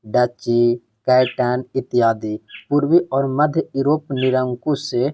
Speaker 1: डची, कैटन इत्यादि। पूर्वी और मध्य यूरोप निरंकुश से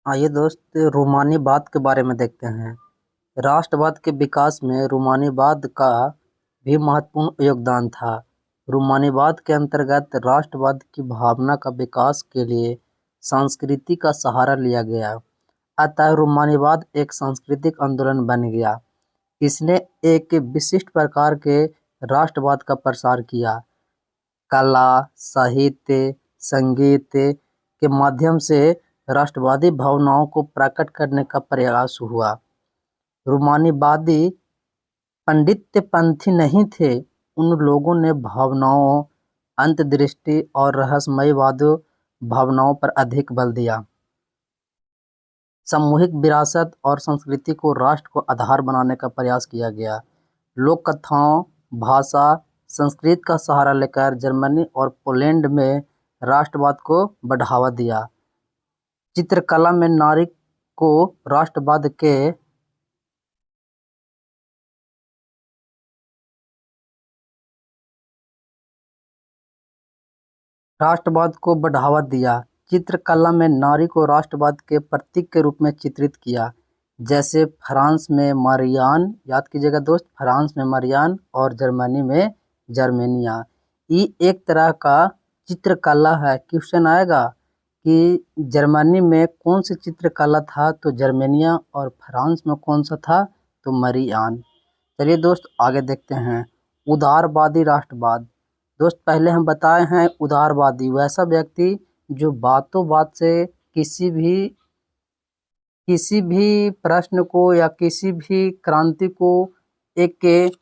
Speaker 1: आइए दोस्त रूमानीवाद के बारे में देखते हैं। राष्ट्रवाद के विकास में रूमानीवाद का भी महत्वपूर्ण योगदान था। रूमानीवाद के अंतर्गत राष्ट्रवाद की भावना का विकास के लिए संस्कृति का सहारा लिया गया। अतः रूमानीवाद एक सांस्कृतिक आंदोलन बन गया। इसने एक विशिष्ट प्रकार के राष्ट्रवाद का प्रसार किया। कला, साहित्य, संगीत के माध्यम से राष्ट्रवादी भावनाओं को प्रकट करने का प्रयास हुआ। रूमानीवादी पंडितपंथी नहीं थे। उन लोगों ने भावनाओं, अंतर्दृष्टि और रहस्यमयवाद भावनाओं पर अधिक बल दिया। सामूहिक विरासत और संस्कृति को राष्ट्र को आधार बनाने का प्रयास किया गया। लोक कथाओं, भाषा, संस्कृत का सहारा लेकर जर्मनी और पोलैंड में राष्ट्रवाद को बढ़ावा दिया। चित्रकला में नारी को राष्ट्रवाद को बढ़ावा दिया। चित्रकला में नारी को राष्ट्रवाद के प्रतीक के रूप में चित्रित किया। जैसे फ्रांस में मारियान, याद कीजिएगा दोस्त, फ्रांस में मारियान और जर्मनी में जर्मेनिया। ये एक तरह का चित्रकला है। क्वेश्चन आएगा कि जर्मनी में कौन सी चित्रकला था, तो जर्मेनिया, और फ्रांस में कौन सा था, तो मारियान। चलिए दोस्त आगे देखते हैं। उदारवादी राष्ट्रवाद। दोस्त पहले हम बताए हैं उदारवादी वैसा व्यक्ति जो बातों बात से किसी भी प्रश्न को या किसी भी क्रांति को एक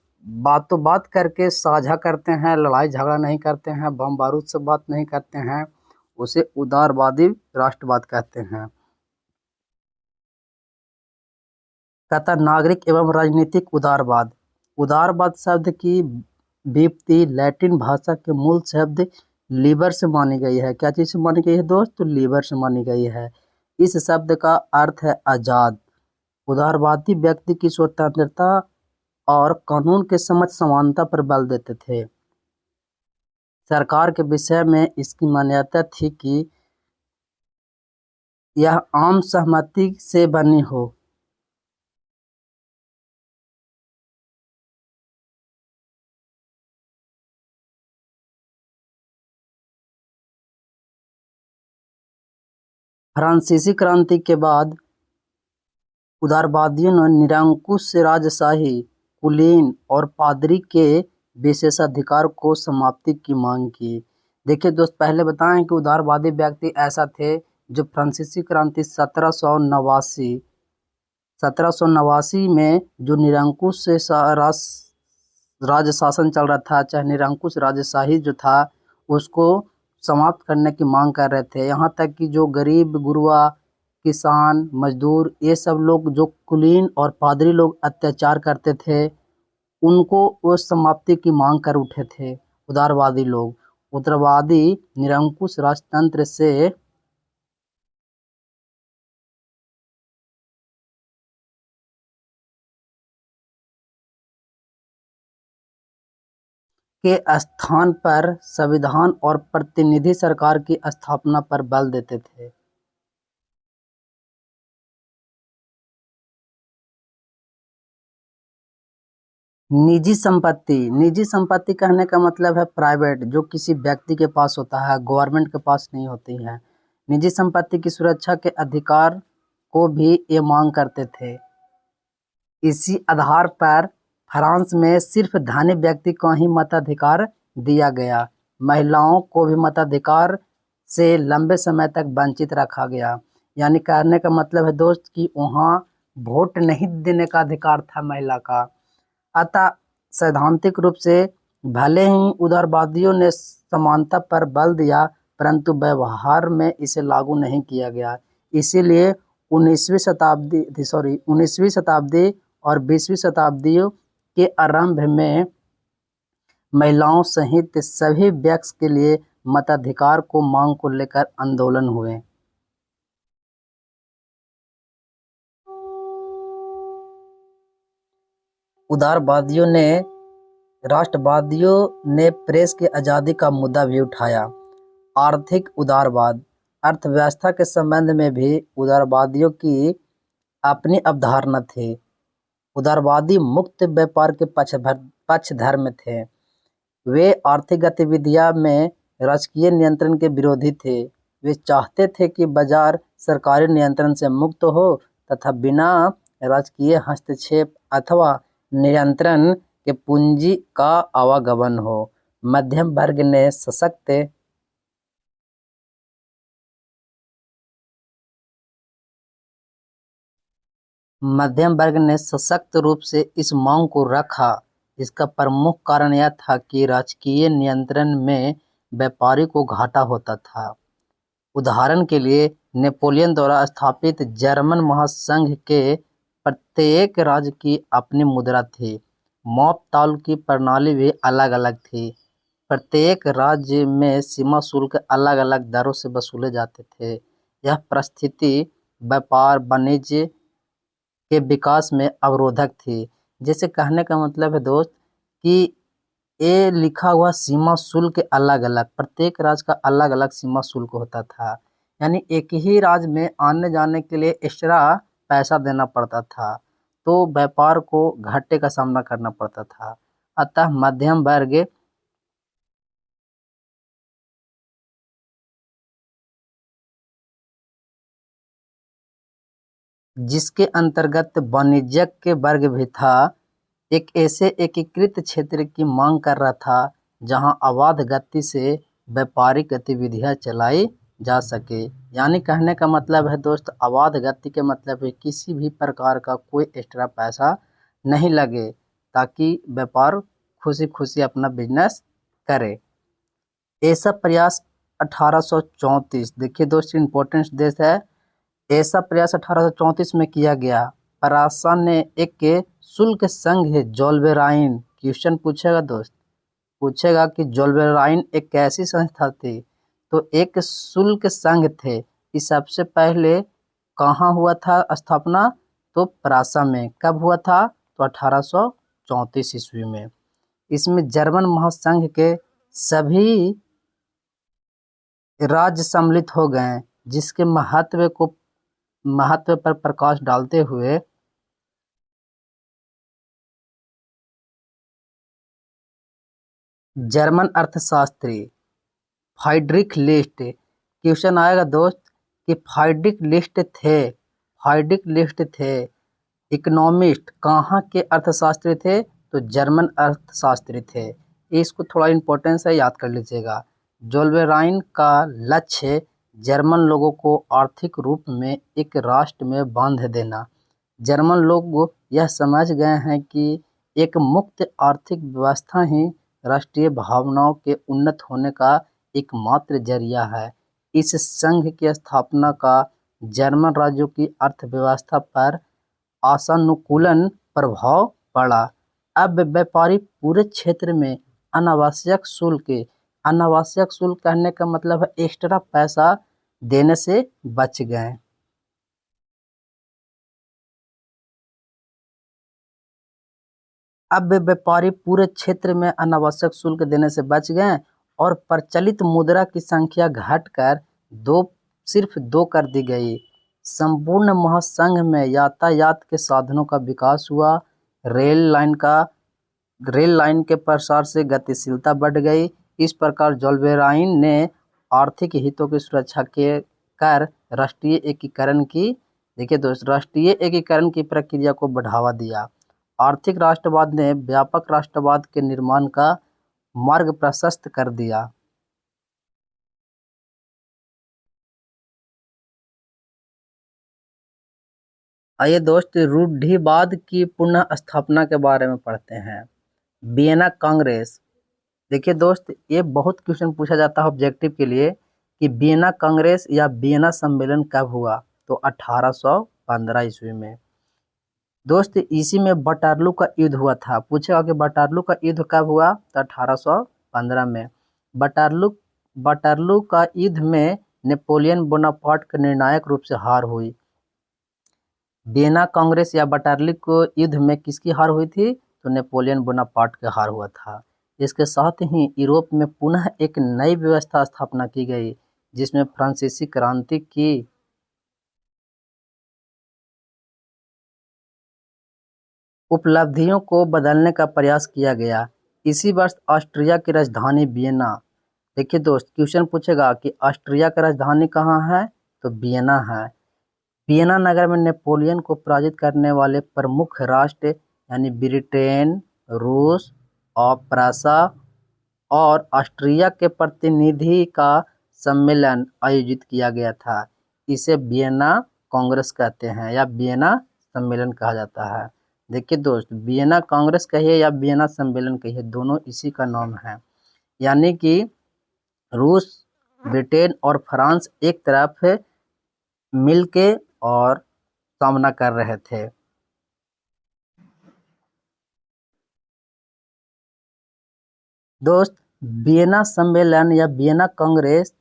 Speaker 1: बातों बात करके साझा करते हैं, लड़ाई झगड़ा नहीं करते हैं, बम बारूद से बात नहीं करते हैं, उसे उदारवादी राष्ट्रवाद कहते हैं। कहता नागरिक एवं राजनीतिक उदारवाद। उदारवाद शब्द की व्युत्पत्ति लैटिन भाषा के मूल शब्द लीबर से मानी गई है। क्या चीज से मानी गई है दोस्त? तो लीबर से मानी गई है। इस शब्द का अर्थ है आजाद। उदारवादी व्यक्ति की स्वतंत्रता और कानून के समझ समानता पर बल देते थे। सरकार के विषय में इसकी मान्यता थी कि यह आम सहमति से बनी हो। फ्रांसीसी क्रांति के बाद उदारवादियों ने निरंकुश राजशाही, कुलीन और पादरी के विशेषाधिकार को समाप्ति की मांग की। देखिए दोस्त पहले बताएं कि उदारवादी व्यक्ति ऐसा थे जो फ्रांसीसी क्रांति 1789 में जो निरंकुश से राज शासन चल रहा था, चाहे निरंकुश राजशाही जो था, उसको समाप्त करने की मांग कर रहे थे। यहाँ तक कि जो गरीब गुरबा, किसान, मजदूर, ये सब लोग जो कुलीन और पादरी लोग अत्याचार करते थे, उनको वो समाप्ति की मांग कर उठे थे उदारवादी लोग। उदारवादी निरंकुश राजतंत्र से के स्थान पर संविधान और प्रतिनिधि सरकार की स्थापना पर बल देते थे। निजी संपत्ति कहने का मतलब है प्राइवेट, जो किसी व्यक्ति के पास होता है, गवर्नमेंट के पास नहीं होती है। निजी संपत्ति की सुरक्षा के अधिकार को भी ये मांग करते थे। इसी आधार पर फ्रांस में सिर्फ धनी व्यक्ति को ही मताधिकार दिया गया। महिलाओं को भी मताधिकार से लंबे समय तक वंचित रखा गया। यानी कहने का मतलब है दोस्त कि वहाँ वोट नहीं देने का अधिकार था महिला का। अतः सैद्धांतिक रूप से भले ही उदारवादियों ने समानता पर बल दिया, परंतु व्यवहार में इसे लागू नहीं किया गया। इसीलिए 19वीं शताब्दी और 20वीं शताब्दियों के आरंभ में महिलाओं सहित सभी व्यक्ति के लिए मताधिकार को मांग को लेकर आंदोलन हुए। राष्ट्रवादियों ने प्रेस की आज़ादी का मुद्दा भी उठाया। आर्थिक उदारवाद। अर्थव्यवस्था के संबंध में भी उदारवादियों की अपनी अवधारणा थी। उदारवादी मुक्त व्यापार के पक्षधर में थे। वे आर्थिक गतिविधियां में राजकीय नियंत्रण के विरोधी थे। वे चाहते थे कि बाजार सरकारी नियंत्रण से मुक्त हो तथा बिना राजकीय हस्तक्षेप अथवा नियंत्रण के पूंजी का आवागमन हो। मध्यम वर्ग ने सशक्त रूप से इस मांग को रखा। इसका प्रमुख कारण यह था कि राजकीय नियंत्रण में व्यापारी को घाटा होता था। उदाहरण के लिए नेपोलियन द्वारा स्थापित जर्मन महासंघ के प्रत्येक राज्य की अपनी मुद्रा थी। मौप-ताल की प्रणाली भी अलग-अलग थी। प्रत्येक राज्य में सीमा शुल्क अलग-अलग दरों से वसूले जाते थे। यह परिस्थिति व्यापार वाणिज्य के विकास में अवरोधक थी। जैसे कहने का मतलब है दोस्त कि ये लिखा हुआ सीमा शुल्क अलग-अलग, प्रत्येक राज्य का अलग-अलग सीमा शुल्क होता था। यानी एक ही राज्य में आने जाने के लिए एक्स्ट्रा पैसा देना पड़ता था, तो व्यापार को घाटे का सामना करना पड़ता था। अतः मध्यम वर्ग जिसके अंतर्गत वाणिज्यिक वर्ग भी था, एक ऐसे एकीकृत क्षेत्र की मांग कर रहा था जहां अबाध गति से व्यापारिक गतिविधियां चलाई जा सके। यानी कहने का मतलब है दोस्त, अबाध गति के मतलब है किसी भी प्रकार का कोई एक्स्ट्रा पैसा नहीं लगे, ताकि व्यापार खुशी खुशी अपना बिजनेस करे। ऐसा प्रयास 1834, देखिए दोस्त इम्पोर्टेंट देश है। ऐसा प्रयास 1834 में किया गया। परासा ने एक शुल्क संघ है जोल्बेराइन, क्वेश्चन पूछेगा दोस्त, पूछेगा कि जोल्बेराइन एक कैसी संस्था थी, तो एक शुल्क संघ थे। इस सबसे पहले कहाँ हुआ था स्थापना, तो परासा में। कब हुआ था, तो 1834 ईस्वी में। इसमें जर्मन महासंघ के सभी राज्य सम्मिलित हो गए, जिसके महत्व पर प्रकाश डालते हुए जर्मन अर्थशास्त्री फ्राइड्रिख लिस्ट, क्वेश्चन आएगा दोस्त कि फ्राइड्रिख लिस्ट थे इकोनॉमिस्ट कहाँ के अर्थशास्त्री थे, तो जर्मन अर्थशास्त्री थे। इसको थोड़ा इम्पोर्टेंस है, याद कर लीजिएगा। जोल्बेराइन का लक्ष्य जर्मन लोगों को आर्थिक रूप में एक राष्ट्र में बांध देना। जर्मन लोग यह समझ गए हैं कि एक मुक्त आर्थिक व्यवस्था ही राष्ट्रीय भावनाओं के उन्नत होने का एकमात्र जरिया है। इस संघ की स्थापना का जर्मन राज्यों की अर्थव्यवस्था पर आशानुकूलन प्रभाव पड़ा। अब व्यापारी पूरे क्षेत्र में अनावश्यक शुल्क कहने का मतलब है एक्स्ट्रा पैसा देने से बच गए। अब व्यापारी पूरे क्षेत्र में अनावश्यक शुल्क देने से बच गए और प्रचलित मुद्रा की संख्या घटकर सिर्फ दो कर दी गई। संपूर्ण महासंघ में यातायात के साधनों का विकास हुआ। रेल लाइन के प्रसार से गतिशीलता बढ़ गई। इस प्रकार जोल्बेराइन ने आर्थिक हितों की सुरक्षा के कर राष्ट्रीय एकीकरण की प्रक्रिया को बढ़ावा दिया। आर्थिक राष्ट्रवाद ने व्यापक राष्ट्रवाद के निर्माण का मार्ग प्रशस्त कर दिया। आइए दोस्त रूढ़िवाद की पुनः स्थापना के बारे में पढ़ते हैं। वियना कांग्रेस, देखिए दोस्त ये बहुत क्वेश्चन पूछा जाता है ऑब्जेक्टिव के लिए कि वियना कांग्रेस या वियना सम्मेलन कब हुआ, तो 1815 ईस्वी में। दोस्त इसी में वाटरलू का युद्ध हुआ था। पूछेगा कि वाटरलू का युद्ध कब हुआ, तो 1815 में। वाटरलू का युद्ध में नेपोलियन बोनापार्ट का निर्णायक रूप से हार हुई। वियना कांग्रेस या वाटरलू को युद्ध में किसकी हार हुई थी, तो नेपोलियन बोनापार्ट का हार हुआ था। इसके साथ ही यूरोप में पुनः एक नई व्यवस्था स्थापना की गई, जिसमें फ्रांसीसी क्रांति की उपलब्धियों को बदलने का प्रयास किया गया। इसी वर्ष ऑस्ट्रिया की राजधानी वियना, देखिए दोस्त क्वेश्चन पूछेगा कि ऑस्ट्रिया की राजधानी कहाँ है, तो वियना है। वियना नगर में नेपोलियन को पराजित करने वाले प्रमुख राष्ट्र यानी ब्रिटेन, रूस और प्रूसिया और ऑस्ट्रिया के प्रतिनिधि का सम्मेलन आयोजित किया गया था। इसे वियना कांग्रेस कहते हैं या वियना सम्मेलन कहा जाता है। देखिए दोस्त, वियना कांग्रेस कहिए या वियना सम्मेलन कहिए, दोनों इसी का नाम है। यानी कि रूस, ब्रिटेन और फ्रांस एक तरफ मिलके और सामना कर रहे थे। दोस्त, वियना सम्मेलन या वियना कांग्रेस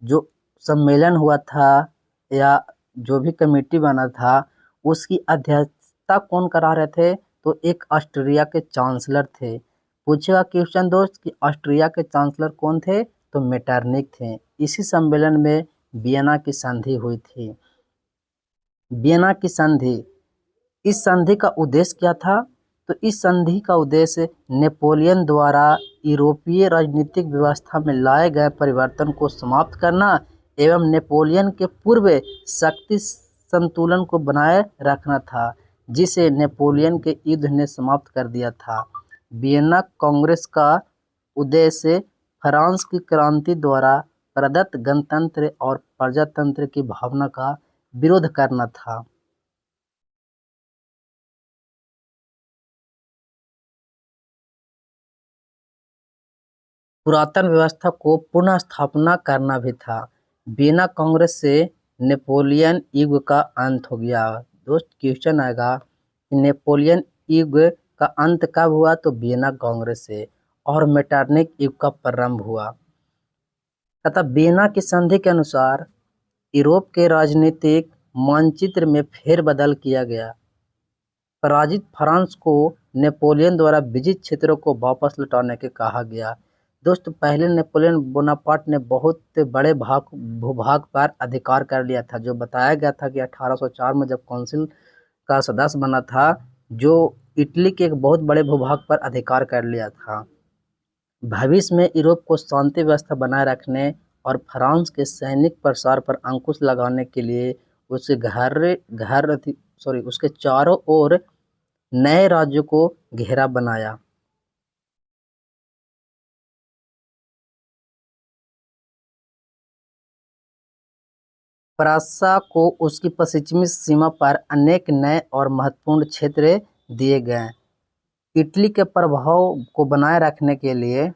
Speaker 1: जो सम्मेलन हुआ था या जो भी कमेटी बना था, उसकी अध्यक्षता कौन करा रहे थे, तो एक ऑस्ट्रिया के चांसलर थे। पूछेगा क्वेश्चन दोस्त कि ऑस्ट्रिया के चांसलर कौन थे, तो मेटरनिक थे। इसी सम्मेलन में वियना की संधि हुई थी। वियना की संधि, इस संधि का उद्देश्य क्या था, तो इस संधि का उद्देश्य नेपोलियन द्वारा यूरोपीय राजनीतिक व्यवस्था में लाए गए परिवर्तन को समाप्त करना एवं नेपोलियन के पूर्व शक्ति संतुलन को बनाए रखना था, जिसे नेपोलियन के युद्ध ने समाप्त कर दिया था। वियना कांग्रेस का उद्देश्य फ्रांस की क्रांति द्वारा प्रदत्त गणतंत्र और प्रजातंत्र की भावना का विरोध करना था। पुरातन व्यवस्था को पुनः स्थापना करना भी था। वियना कांग्रेस से नेपोलियन युग का अंत हो गया। दोस्त क्वेश्चन आएगा कि नेपोलियन युग का अंत कब हुआ, तो वियना कांग्रेस से, और मेटरनिक युग का प्रारंभ हुआ। तथा वियना की संधि के अनुसार यूरोप के राजनीतिक मानचित्र में फेरबदल किया गया। पराजित फ्रांस को नेपोलियन द्वारा विजित क्षेत्रों को वापस लौटाने के कहा गया। दोस्तों, पहले नेपोलियन बोनापार्ट ने बहुत बड़े भूभाग पर अधिकार कर लिया था। जो बताया गया था कि 1804 में जब काउंसिल का सदस्य बना था, जो इटली के एक बहुत बड़े भूभाग पर अधिकार कर लिया था। भविष्य में यूरोप को शांति व्यवस्था बनाए रखने और फ्रांस के सैनिक प्रसार पर अंकुश लगाने के लिए उसके चारों ओर नए राज्यों को घेरा बनाया। प्रूसिया को उसकी पश्चिमी सीमा पर अनेक नए और महत्वपूर्ण क्षेत्र दिए गए। इटली के प्रभाव को बनाए रखने के लिए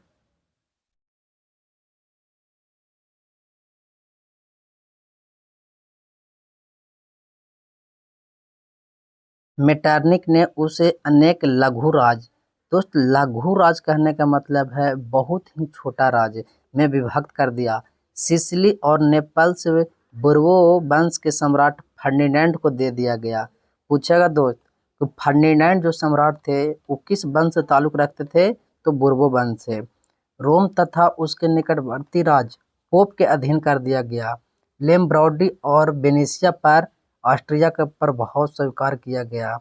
Speaker 1: मेटरनिक ने उसे अनेक लघु राज, दोस्त लघु राज कहने का मतलब है बहुत ही छोटा राज्य में विभक्त कर दिया। सिसिली और नेपल्स बुर्बो वंश के सम्राट फर्डिनेंड को दे दिया गया। पूछेगा दोस्त, तो फर्डिनेंड जो सम्राट थे वो किस वंश से ताल्लुक रखते थे, तो बुर्बो वंश से। रोम तथा उसके निकटवर्ती राज्य पोप के अधीन कर दिया गया। लेम्ब्राडी और वेनेशिया पर ऑस्ट्रिया का प्रभाव स्वीकार किया गया।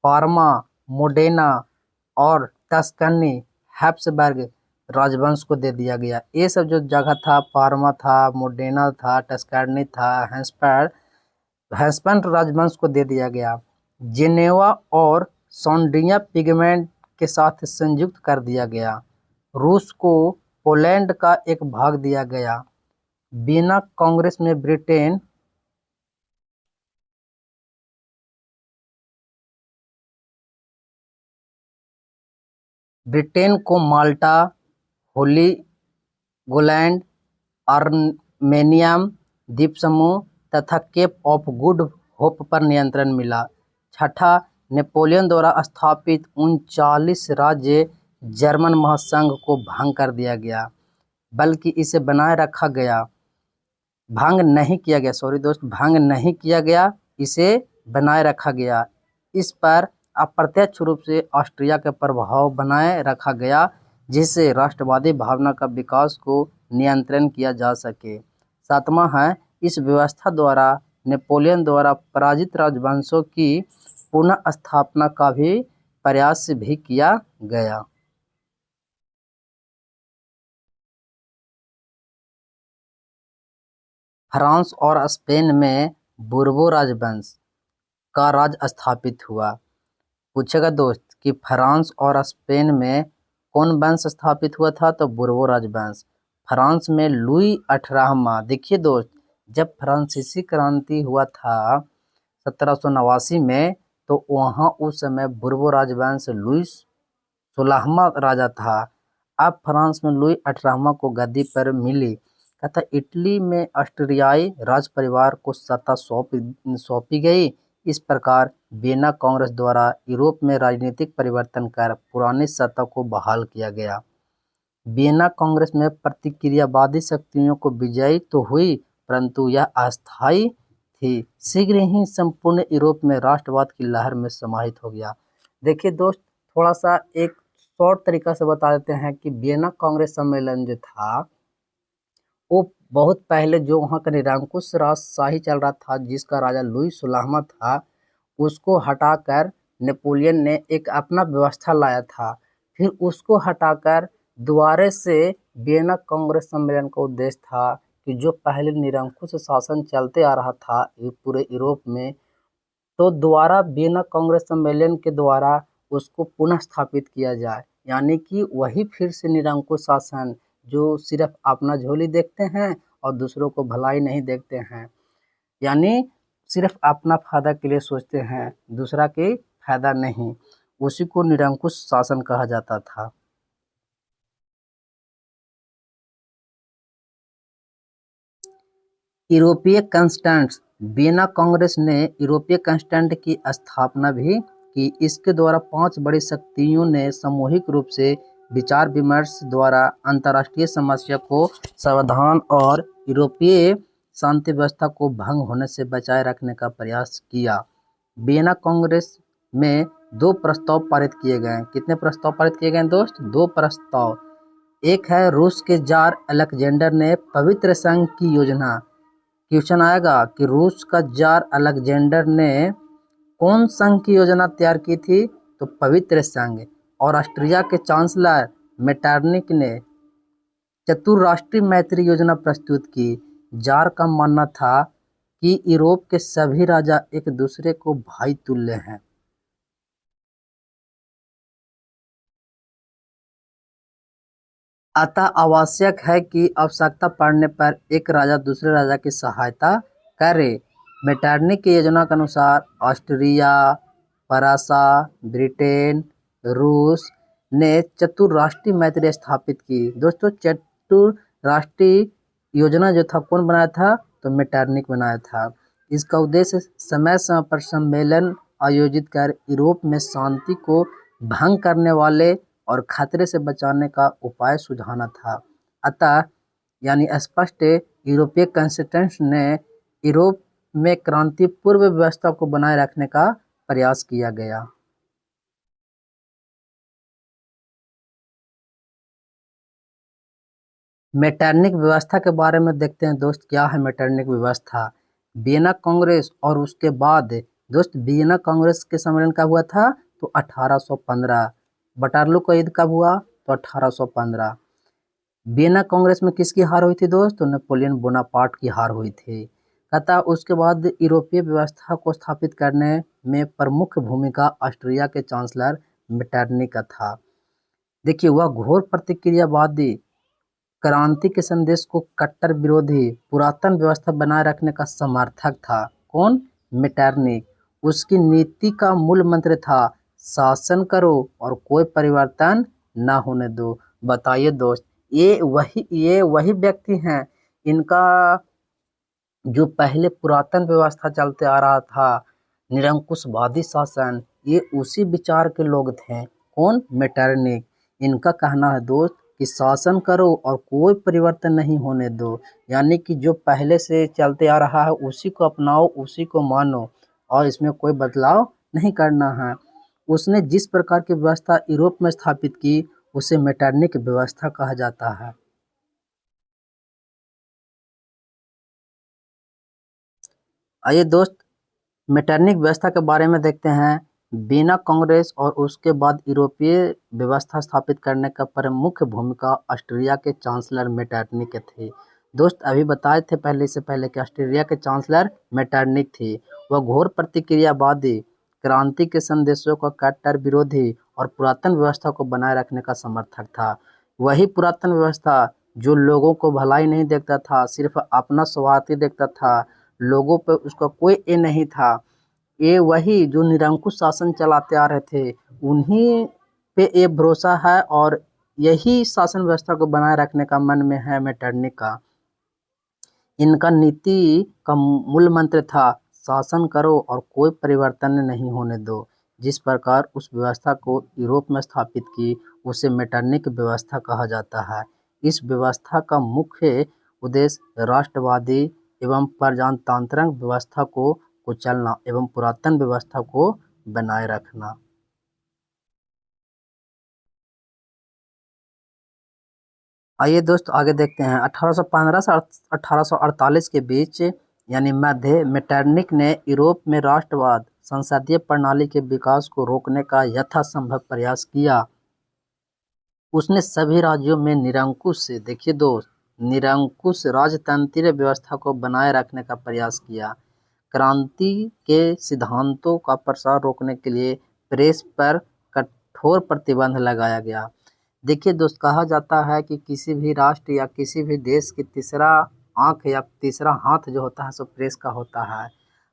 Speaker 1: पार्मा, मोडेना और टस्कनी हैप्सबर्ग राजवंश को दे दिया गया। ये सब जो जगह था, पार्मा था, मोडेना था, टस्कनी था, हैप्सबर्ग राजवंश को दे दिया गया। जेनेवा और सॉन्डिया पिगमेंट के साथ संयुक्त कर दिया गया। रूस को पोलैंड का एक भाग दिया गया। वियना कांग्रेस में ब्रिटेन को माल्टा, होलीगोलैंड, आर्मेनियम द्वीप समूह तथा केप ऑफ गुड होप पर नियंत्रण मिला। छठा, नेपोलियन द्वारा स्थापित 39 राज्य जर्मन महासंघ को भंग कर दिया गया, बल्कि इसे बनाए रखा गया। भंग नहीं किया गया, सॉरी दोस्त, भंग नहीं किया गया, इसे बनाए रखा गया। इस पर अप्रत्यक्ष रूप से ऑस्ट्रिया का प्रभाव बनाए रखा गया, जिससे राष्ट्रवादी भावना का विकास को नियंत्रण किया जा सके। सातवां है, इस व्यवस्था द्वारा नेपोलियन द्वारा पराजित राजवंशों की पुनः स्थापना का भी प्रयास भी किया गया। फ्रांस और स्पेन में बूर्बो राजवंश का राज स्थापित हुआ। पूछेगा दोस्त कि फ्रांस और स्पेन में कौन वंश स्थापित हुआ था, तो बूर्बो राजवंश। फ्रांस में लुई 18वां। देखिए दोस्त, जब फ्रांसीसी क्रांति हुआ था 1789 में, तो वहाँ उस समय बूर्बो राजवंश लुई 16वां राजा था। अब फ्रांस में लुई 18वां को गद्दी पर मिली तथा इटली में ऑस्ट्रियाई राज परिवार को सत्ता सौंपी गई। इस प्रकार वियना कांग्रेस द्वारा यूरोप में राजनीतिक परिवर्तन कर पुरानी सत्ता को बहाल किया गया। वियना कांग्रेस में प्रतिक्रियावादी शक्तियों को विजयी तो हुई, परंतु यह अस्थायी थी। शीघ्र ही संपूर्ण यूरोप में राष्ट्रवाद की लहर में समाहित हो गया। देखिए दोस्त, थोड़ा सा एक शॉर्ट तरीका से बता देते हैं कि वियना कांग्रेस सम्मेलन जो था, वो बहुत पहले जो वहाँ का निरंकुश राजशाही चल रहा था, जिसका राजा लुई 16वां था, उसको हटाकर नेपोलियन ने एक अपना व्यवस्था लाया था। फिर उसको हटाकर दोबारा से वियना कांग्रेस सम्मेलन का उद्देश्य था कि जो पहले निरंकुश शासन चलते आ रहा था पूरे यूरोप में, तो दोबारा वियना कांग्रेस सम्मेलन के द्वारा उसको पुनः स्थापित किया जाए। यानी कि वही फिर से निरंकुश शासन जो सिर्फ अपना झोली देखते हैं और दूसरों को भलाई नहीं देखते हैं, यानी सिर्फ अपना फायदा के लिए सोचते हैं, दूसरा के फायदा नहीं, उसी को निरंकुश शासन कहा जाता था। यूरोपीय कांस्टेंट्स। वियना कांग्रेस ने यूरोपीय कांस्टेंट की स्थापना भी की। इसके द्वारा 5 बड़ी शक्तियों ने सामूहिक रूप से विचार विमर्श द्वारा अंतर्राष्ट्रीय समस्या को समाधान और यूरोपीय शांति व्यवस्था को भंग होने से बचाए रखने का प्रयास किया। वियना कांग्रेस में 2 प्रस्ताव पारित किए गए। कितने प्रस्ताव पारित किए गए दोस्त? 2 प्रस्ताव। एक है, रूस के जार अलेक्जेंडर ने पवित्र संघ की योजना। क्वेश्चन आएगा कि रूस का जार अलेक्जेंडर ने कौन संघ की योजना तैयार की थी, तो पवित्र संघ। और ऑस्ट्रिया के चांसलर मेटरनिक ने चतुर्राष्ट्रीय मैत्री योजना प्रस्तुत की। जार का मानना था कि यूरोप के सभी राजा एक दूसरे को भाई तुल्य हैं। अतः आवश्यक है कि आवश्यकता पड़ने पर एक राजा दूसरे राजा की सहायता करे। मेटरनिक की योजना के अनुसार ऑस्ट्रिया, फ्रांसा, ब्रिटेन, रूस ने चतुर्राष्ट्रीय मैत्री स्थापित की। दोस्तों, चतुर्राष्ट्रीय योजना जो था कौन बनाया था, तो मेटरनिक बनाया था। इसका उद्देश्य समय समय पर सम्मेलन आयोजित कर यूरोप में शांति को भंग करने वाले और खतरे से बचाने का उपाय सुझाना था। अतः यानी स्पष्ट यूरोपीय कांस्टेंट्स ने यूरोप में क्रांति पूर्व व्यवस्था को बनाए रखने का प्रयास किया गया। मेटरनिक व्यवस्था के बारे में देखते हैं दोस्त, क्या है मेटरनिक व्यवस्था। वियना कांग्रेस और उसके बाद दोस्त, वियना कांग्रेस के सम्मेलन कब हुआ था, तो 1815। वाटरलू का युद्ध कब हुआ, तो 1815। वियना कांग्रेस में किसकी हार हुई थी दोस्त, तो नेपोलियन बोनापार्ट की हार हुई थी। तथा उसके बाद यूरोपीय व्यवस्था को स्थापित करने में प्रमुख भूमिका ऑस्ट्रिया के चांसलर मेटरनिक का था। देखिए, वह घोर प्रतिक्रियावादी क्रांति के संदेश को कट्टर विरोधी पुरातन व्यवस्था बनाए रखने का समर्थक था। कौन? मेटरनिक। उसकी नीति का मूल मंत्र था, शासन करो और कोई परिवर्तन ना होने दो। बताइए दोस्त, ये वही व्यक्ति हैं, इनका जो पहले पुरातन व्यवस्था चलते आ रहा था, निरंकुशवादी शासन, ये उसी विचार के लोग थे। कौन? मेटरनिक। इनका कहना है दोस्त कि शासन करो और कोई परिवर्तन नहीं होने दो। यानी कि जो पहले से चलते आ रहा है उसी को अपनाओ, उसी को मानो और इसमें कोई बदलाव नहीं करना है। उसने जिस प्रकार की व्यवस्था यूरोप में स्थापित की, उसे मेटरनिक व्यवस्था कहा जाता है। आइए दोस्त, मेटरनिक व्यवस्था के बारे में देखते हैं। बिना कांग्रेस और उसके बाद यूरोपीय व्यवस्था स्थापित करने का प्रमुख भूमिका ऑस्ट्रिया के चांसलर मेटरनिक के थी। दोस्त अभी बताए थे पहले से पहले कि ऑस्ट्रिया के चांसलर मेटरनिक थी। वह घोर प्रतिक्रियावादी, क्रांति के संदेशों का कट्टर विरोधी और पुरातन व्यवस्था को बनाए रखने का समर्थक था। वही पुरातन व्यवस्था जो लोगों को भलाई नहीं देखता था, सिर्फ अपना स्वार्थ ही देखता था, लोगों पे उसका कोई ये नहीं था। ये वही जो निरंकुश शासन चलाते आ रहे थे, उन्हीं पे ये भरोसा है और यही शासन व्यवस्था को बनाए रखने का मन में है मेटरनिक का। इनका नीति का मूल मंत्र था, शासन करो और कोई परिवर्तन नहीं होने दो। जिस प्रकार उस व्यवस्था को यूरोप में स्थापित की, उसे मेटरनिक व्यवस्था कहा जाता है। इस व्यवस्था का मुख्य उद्देश्य राष्ट्रवादी एवं प्रजातांत्रिक व्यवस्था को कुचलना एवं पुरातन व्यवस्था को बनाए रखना। आइए दोस्त आगे देखते हैं। 1815 से 1848 के बीच यानी मध्य मेटरनिक ने यूरोप में राष्ट्रवाद संसदीय प्रणाली के विकास को रोकने का यथासंभव प्रयास किया। उसने सभी राज्यों में निरंकुश, देखिए दोस्त, निरंकुश राजतंत्रीय व्यवस्था को बनाए रखने का प्रयास किया। क्रांति के सिद्धांतों का प्रसार रोकने के लिए प्रेस पर कठोर प्रतिबंध लगाया गया। देखिए दोस्त, कहा जाता है कि किसी भी राष्ट्र या किसी भी देश की तीसरा आंख या तीसरा हाथ जो होता है सो प्रेस का होता है।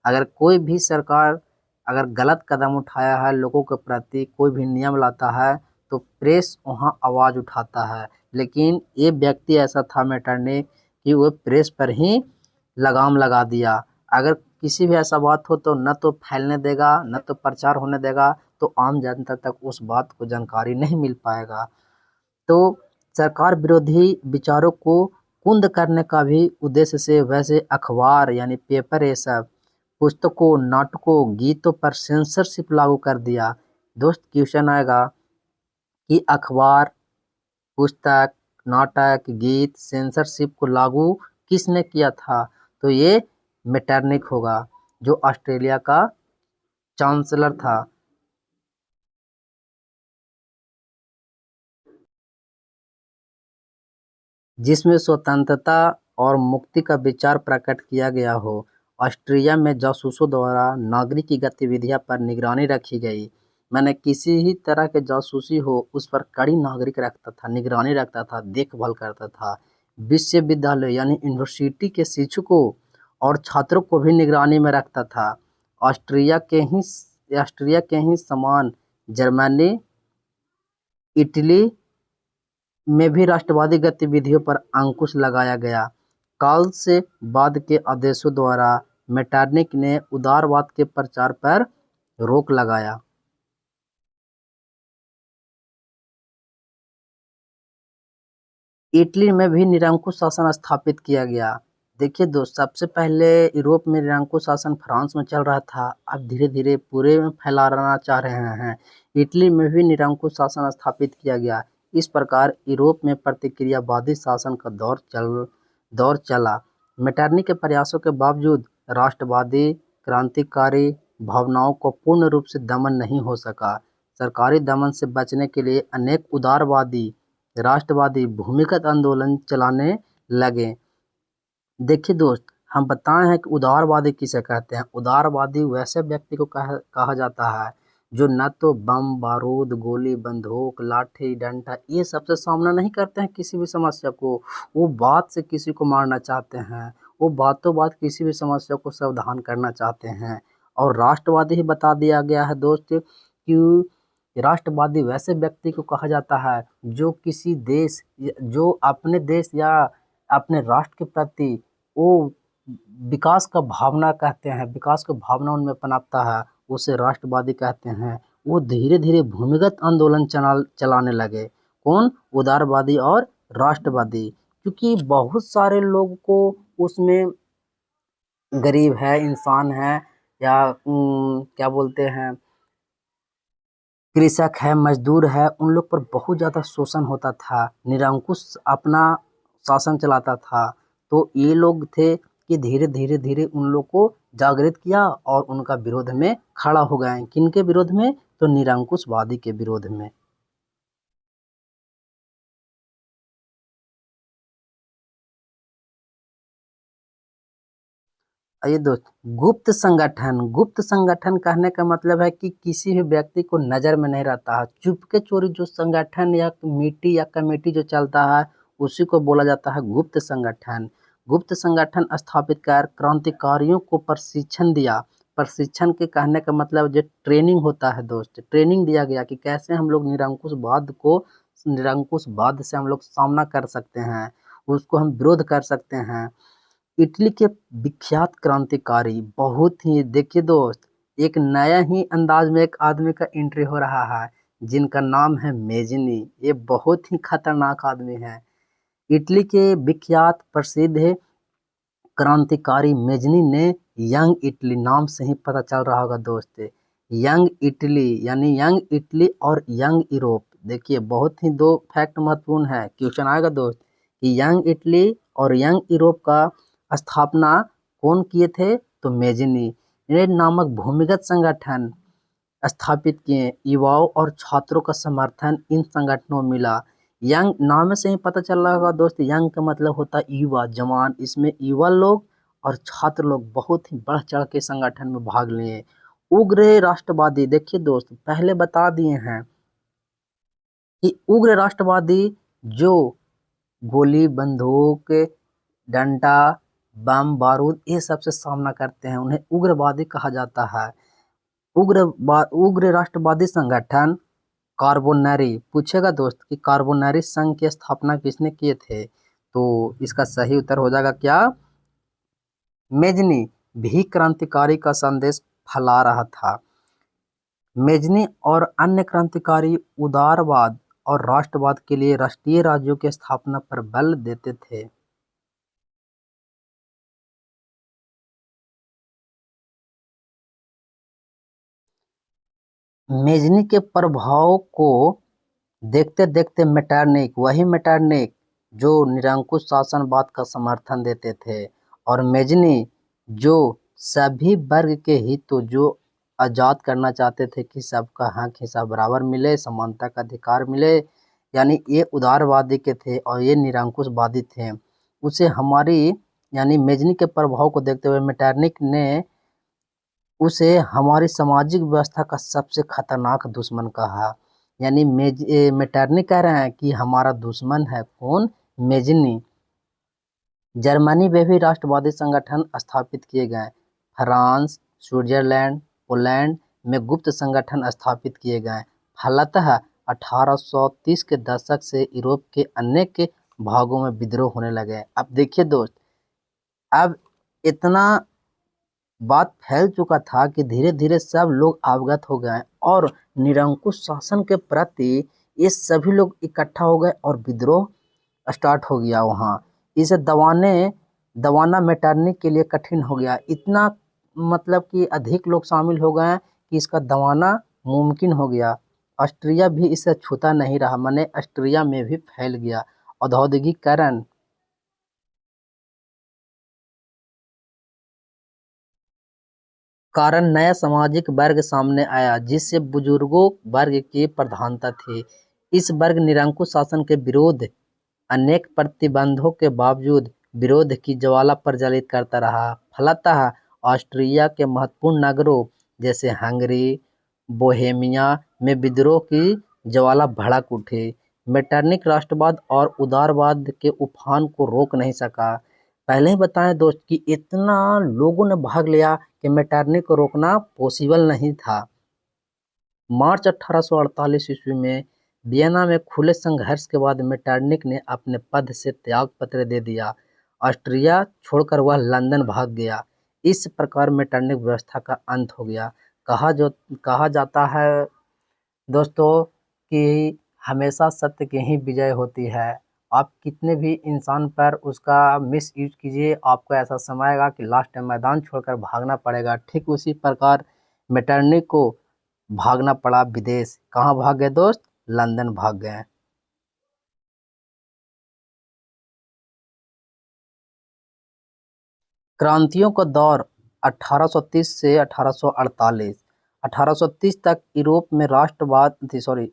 Speaker 1: अगर कोई भी सरकार अगर गलत कदम उठाया है, लोगों के प्रति कोई भी नियम लाता है, तो प्रेस वहाँ आवाज़ उठाता है। लेकिन ये व्यक्ति ऐसा था मेटरनिक कि वो प्रेस पर ही लगाम लगा दिया। अगर किसी भी ऐसा बात हो तो न तो फैलने देगा, न तो प्रचार होने देगा, तो आम जनता तक उस बात को जानकारी नहीं मिल पाएगा। तो सरकार विरोधी विचारों को कुंद करने का भी उद्देश्य से वैसे अखबार यानी पेपर, ये सब पुस्तकों, नाटकों, गीतों पर सेंसरशिप लागू कर दिया। दोस्त क्वेश्चन आएगा कि अखबार, पुस्तक, नाटक, गीत, सेंसरशिप को लागू किसने किया था? तो ये मेटरनिक होगा, जो ऑस्ट्रेलिया का चांसलर था। जिसमें स्वतंत्रता और मुक्ति का विचार प्रकट किया गया हो। ऑस्ट्रिया में जासूसों द्वारा नागरिक की गतिविधियों पर निगरानी रखी गई। मैंने किसी ही तरह के जासूसी हो उस पर कड़ी नागरिक रखता था, निगरानी रखता था, देखभाल करता था। विश्वविद्यालय यानी यूनिवर्सिटी के शिक्षकों और छात्रों को भी निगरानी में रखता था। ऑस्ट्रिया के ही समान जर्मनी, इटली में भी राष्ट्रवादी गतिविधियों पर अंकुश लगाया गया। काल से बाद के आदेशों द्वारा मेटरनिक ने उदारवाद के प्रचार पर रोक लगाया। इटली में भी निरंकुश शासन स्थापित किया गया। देखिए दोस्त, सबसे पहले यूरोप में निरंकुश शासन फ्रांस में चल रहा था, अब धीरे धीरे पूरे में फैलाना चाह रहे हैं। इटली में भी निरंकुश शासन स्थापित किया गया। इस प्रकार यूरोप में प्रतिक्रियावादी शासन का दौर चला। मेटरनिक के प्रयासों के बावजूद राष्ट्रवादी क्रांतिकारी भावनाओं को पूर्ण रूप से दमन नहीं हो सका। सरकारी दमन से बचने के लिए अनेक उदारवादी राष्ट्रवादी भूमिगत आंदोलन चलाने लगे। देखिए दोस्त, हम बताए हैं कि उदारवादी किसे कहते हैं। उदारवादी वैसे व्यक्ति को कहा जाता है जो न तो बम बारूद, गोली बंदूक, लाठी डंडा ये सबसे सामना नहीं करते हैं किसी भी समस्या को। वो बात से किसी को मारना चाहते हैं, वो बातों बात किसी भी समस्या को समाधान करना चाहते हैं। और राष्ट्रवादी ही बता दिया गया है दोस्त कि राष्ट्रवादी वैसे व्यक्ति को कहा जाता है जो किसी देश, जो अपने देश या अपने राष्ट्र के प्रति वो विकास का भावना कहते हैं, विकास का भावना उनमें पनपता है, उसे राष्ट्रवादी कहते हैं। वो धीरे धीरे भूमिगत आंदोलन चलाने लगे। कौन? उदारवादी और राष्ट्रवादी। क्योंकि बहुत सारे लोग को उसमें, गरीब है, इंसान है, या क्या बोलते हैं, कृषक है, मजदूर है, उन लोग पर बहुत ज़्यादा शोषण होता था। निरंकुश अपना शासन चलाता था। तो ये लोग थे कि धीरे धीरे धीरे उन लोग को जागृत किया और उनका विरोध में खड़ा हो गए। किनके विरोध में? तो निरंकुशवादी के विरोध में। आइए दोस्त, गुप्त संगठन कहने का मतलब है कि किसी भी व्यक्ति को नजर में नहीं रहता है, चुपके चोरी जो संगठन या मीटी या कमेटी जो चलता है उसी को बोला जाता है गुप्त संगठन। गुप्त संगठन स्थापित कर क्रांतिकारियों को प्रशिक्षण दिया। प्रशिक्षण के कहने का मतलब जो ट्रेनिंग होता है दोस्त, ट्रेनिंग दिया गया कि कैसे हम लोग निरंकुशवाद से हम लोग सामना कर सकते हैं, उसको हम विरोध कर सकते हैं। इटली के विख्यात क्रांतिकारी, बहुत ही, देखिए दोस्त, एक नया ही अंदाज में एक आदमी का एंट्री हो रहा है जिनका नाम है मेजनी। ये बहुत ही खतरनाक आदमी है। इटली के विख्यात प्रसिद्ध क्रांतिकारी मेजनी ने यंग इटली, नाम से ही पता चल रहा होगा दोस्त, यंग इटली यानी यंग इटली और यंग यूरोप। देखिए बहुत ही दो फैक्ट महत्वपूर्ण है, क्वेश्चन आएगा दोस्त कि यंग इटली और यंग यूरोप का स्थापना कौन किए थे? तो मेजनी। ये नामक भूमिगत संगठन स्थापित किए। युवाओं और छात्रों का समर्थन इन संगठनों में मिला। यंग नाम से ही पता चल रहा होगा दोस्त, यंग का मतलब होता है युवा, जवान। इसमें युवा लोग और छात्र लोग बहुत ही बढ़ चढ़ के संगठन में भाग लिए। उग्र राष्ट्रवादी, देखिए दोस्त, पहले बता दिए हैं कि उग्र राष्ट्रवादी जो गोली, बंदूक, डंडा, बम, बारूद, ये सब से सामना करते हैं, उन्हें उग्रवादी कहा जाता है। उग्र राष्ट्रवादी संगठन कार्बोनरी, पूछेगा दोस्त कि कार्बोनरी संघ की स्थापना किसने किए थे? तो इसका सही उत्तर हो जाएगा क्या? मेजनी भी क्रांतिकारी का संदेश फैला रहा था। मेजनी और अन्य क्रांतिकारी उदारवाद और राष्ट्रवाद के लिए राष्ट्रीय राज्यों की स्थापना पर बल देते थे। मेजनी के प्रभाव को देखते देखते मेटरनिक जो निरंकुश शासनवाद का समर्थन देते थे, और मेजनी जो सभी वर्ग के हितों जो आजाद करना चाहते थे कि सबका हक हिस्सा बराबर मिले, समानता का अधिकार मिले, यानी ये उदारवादी के थे और ये निरंकुशवादी थे। उसे हमारी यानी मेजनी के प्रभाव को देखते हुए मेटरनिक ने उसे हमारी सामाजिक व्यवस्था का सबसे खतरनाक दुश्मन कहा। यानी मेटरनिक कह रहे हैं कि हमारा दुश्मन है कौन? मेजनी। जर्मनी में भी राष्ट्रवादी संगठन स्थापित किए गए। फ्रांस, स्विट्जरलैंड, पोलैंड में गुप्त संगठन स्थापित किए गए। फलतः 1830 के दशक से यूरोप के अनेक भागों में विद्रोह होने लगे। अब देखिए दोस्त, अब इतना बात फैल चुका था कि धीरे धीरे सब लोग अवगत हो गए और निरंकुश शासन के प्रति ये सभी लोग इकट्ठा हो गए और विद्रोह स्टार्ट हो गया वहाँ। इसे दबाना मेटरनिक के लिए कठिन हो गया। इतना मतलब कि अधिक लोग शामिल हो गए कि इसका दबाना मुमकिन हो गया। ऑस्ट्रिया भी इसे छूता नहीं रहा, माने ऑस्ट्रिया में भी फैल गया औद्योगिकीकरण। कारण नया सामाजिक वर्ग सामने आया जिससे बुजुर्गों वर्ग की प्रधानता थी। इस वर्ग निरंकुश शासन के विरोध अनेक प्रतिबंधों के बावजूद विरोध की ज्वाला प्रज्वलित करता रहा। फलतः ऑस्ट्रिया के महत्वपूर्ण नगरों जैसे हंगरी, बोहेमिया में विद्रोह की ज्वाला भड़क उठी। मेटरनिक राष्ट्रवाद और उदारवाद के उफान को रोक नहीं सका। पहले ही बताएं दोस्त कि इतना लोगों ने भाग लिया कि मेटरनिक को रोकना पॉसिबल नहीं था। मार्च 1848 ईस्वी में वियना में खुले संघर्ष के बाद मेटरनिक ने अपने पद से त्यागपत्र दे दिया। ऑस्ट्रिया छोड़कर वह लंदन भाग गया। इस प्रकार मेटरनिक व्यवस्था का अंत हो गया। कहा जाता है दोस्तों कि हमेशा सत्य की ही विजय होती है। आप कितने भी इंसान पर उसका मिस यूज कीजिए, आपको ऐसा समय आएगा कि लास्ट टाइम मैदान छोड़कर भागना पड़ेगा। ठीक उसी प्रकार मेटरनिक को भागना पड़ा विदेश। कहाँ भाग गए दोस्त? लंदन भाग गए। क्रांतियों का दौर 1830 से 1848। 1830 तक यूरोप में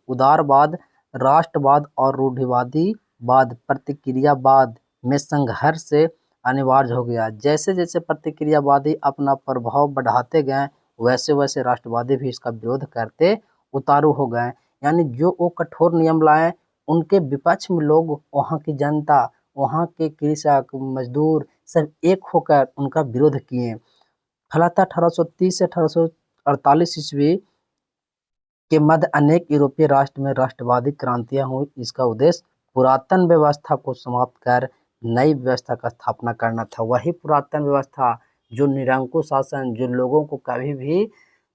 Speaker 1: उदारवाद, राष्ट्रवाद और रूढ़िवादीवाद प्रतिक्रियावाद में संघर्ष अनिवार्य हो गया। जैसे जैसे प्रतिक्रियावादी अपना प्रभाव बढ़ाते गए, वैसे वैसे राष्ट्रवादी भी इसका विरोध करते उतारू हो गए। यानी जो वो कठोर नियम लाए, उनके विपक्ष में लोग, वहाँ की जनता, वहाँ के कृषक, मजदूर सब एक होकर उनका विरोध किए। फलतः 1830 से 1848 ईस्वी के मध्य अनेक यूरोपीय राष्ट्र में राष्ट्रवादी क्रांतियां हुई। इसका उद्देश्य पुरातन व्यवस्था को समाप्त कर नई व्यवस्था का स्थापना करना था। वही पुरातन व्यवस्था जो निरंकुश शासन, जो लोगों को कभी भी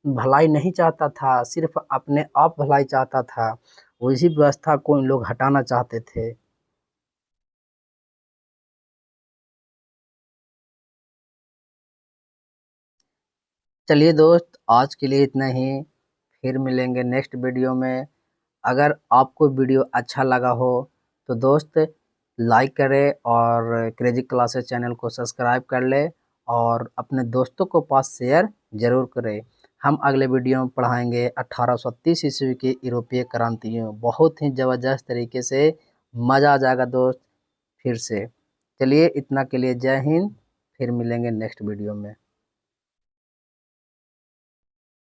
Speaker 1: भलाई नहीं चाहता था, सिर्फ अपने आप भलाई चाहता था, उसी व्यवस्था को इन लोग हटाना चाहते थे। चलिए दोस्त, आज के लिए इतना ही। फिर मिलेंगे नेक्स्ट वीडियो में। अगर आपको वीडियो अच्छा लगा हो तो दोस्त लाइक करें और क्रेजी क्लासेस चैनल को सब्सक्राइब कर ले और अपने दोस्तों को पास शेयर जरूर करें। हम अगले वीडियो में पढ़ाएंगे 1830 ईस्वी की यूरोपीय क्रांतियों। बहुत ही ज़बरदस्त तरीके से मज़ा आ जाएगा दोस्त। फिर से चलिए, इतना के लिए जय हिंद। फिर मिलेंगे नेक्स्ट वीडियो में।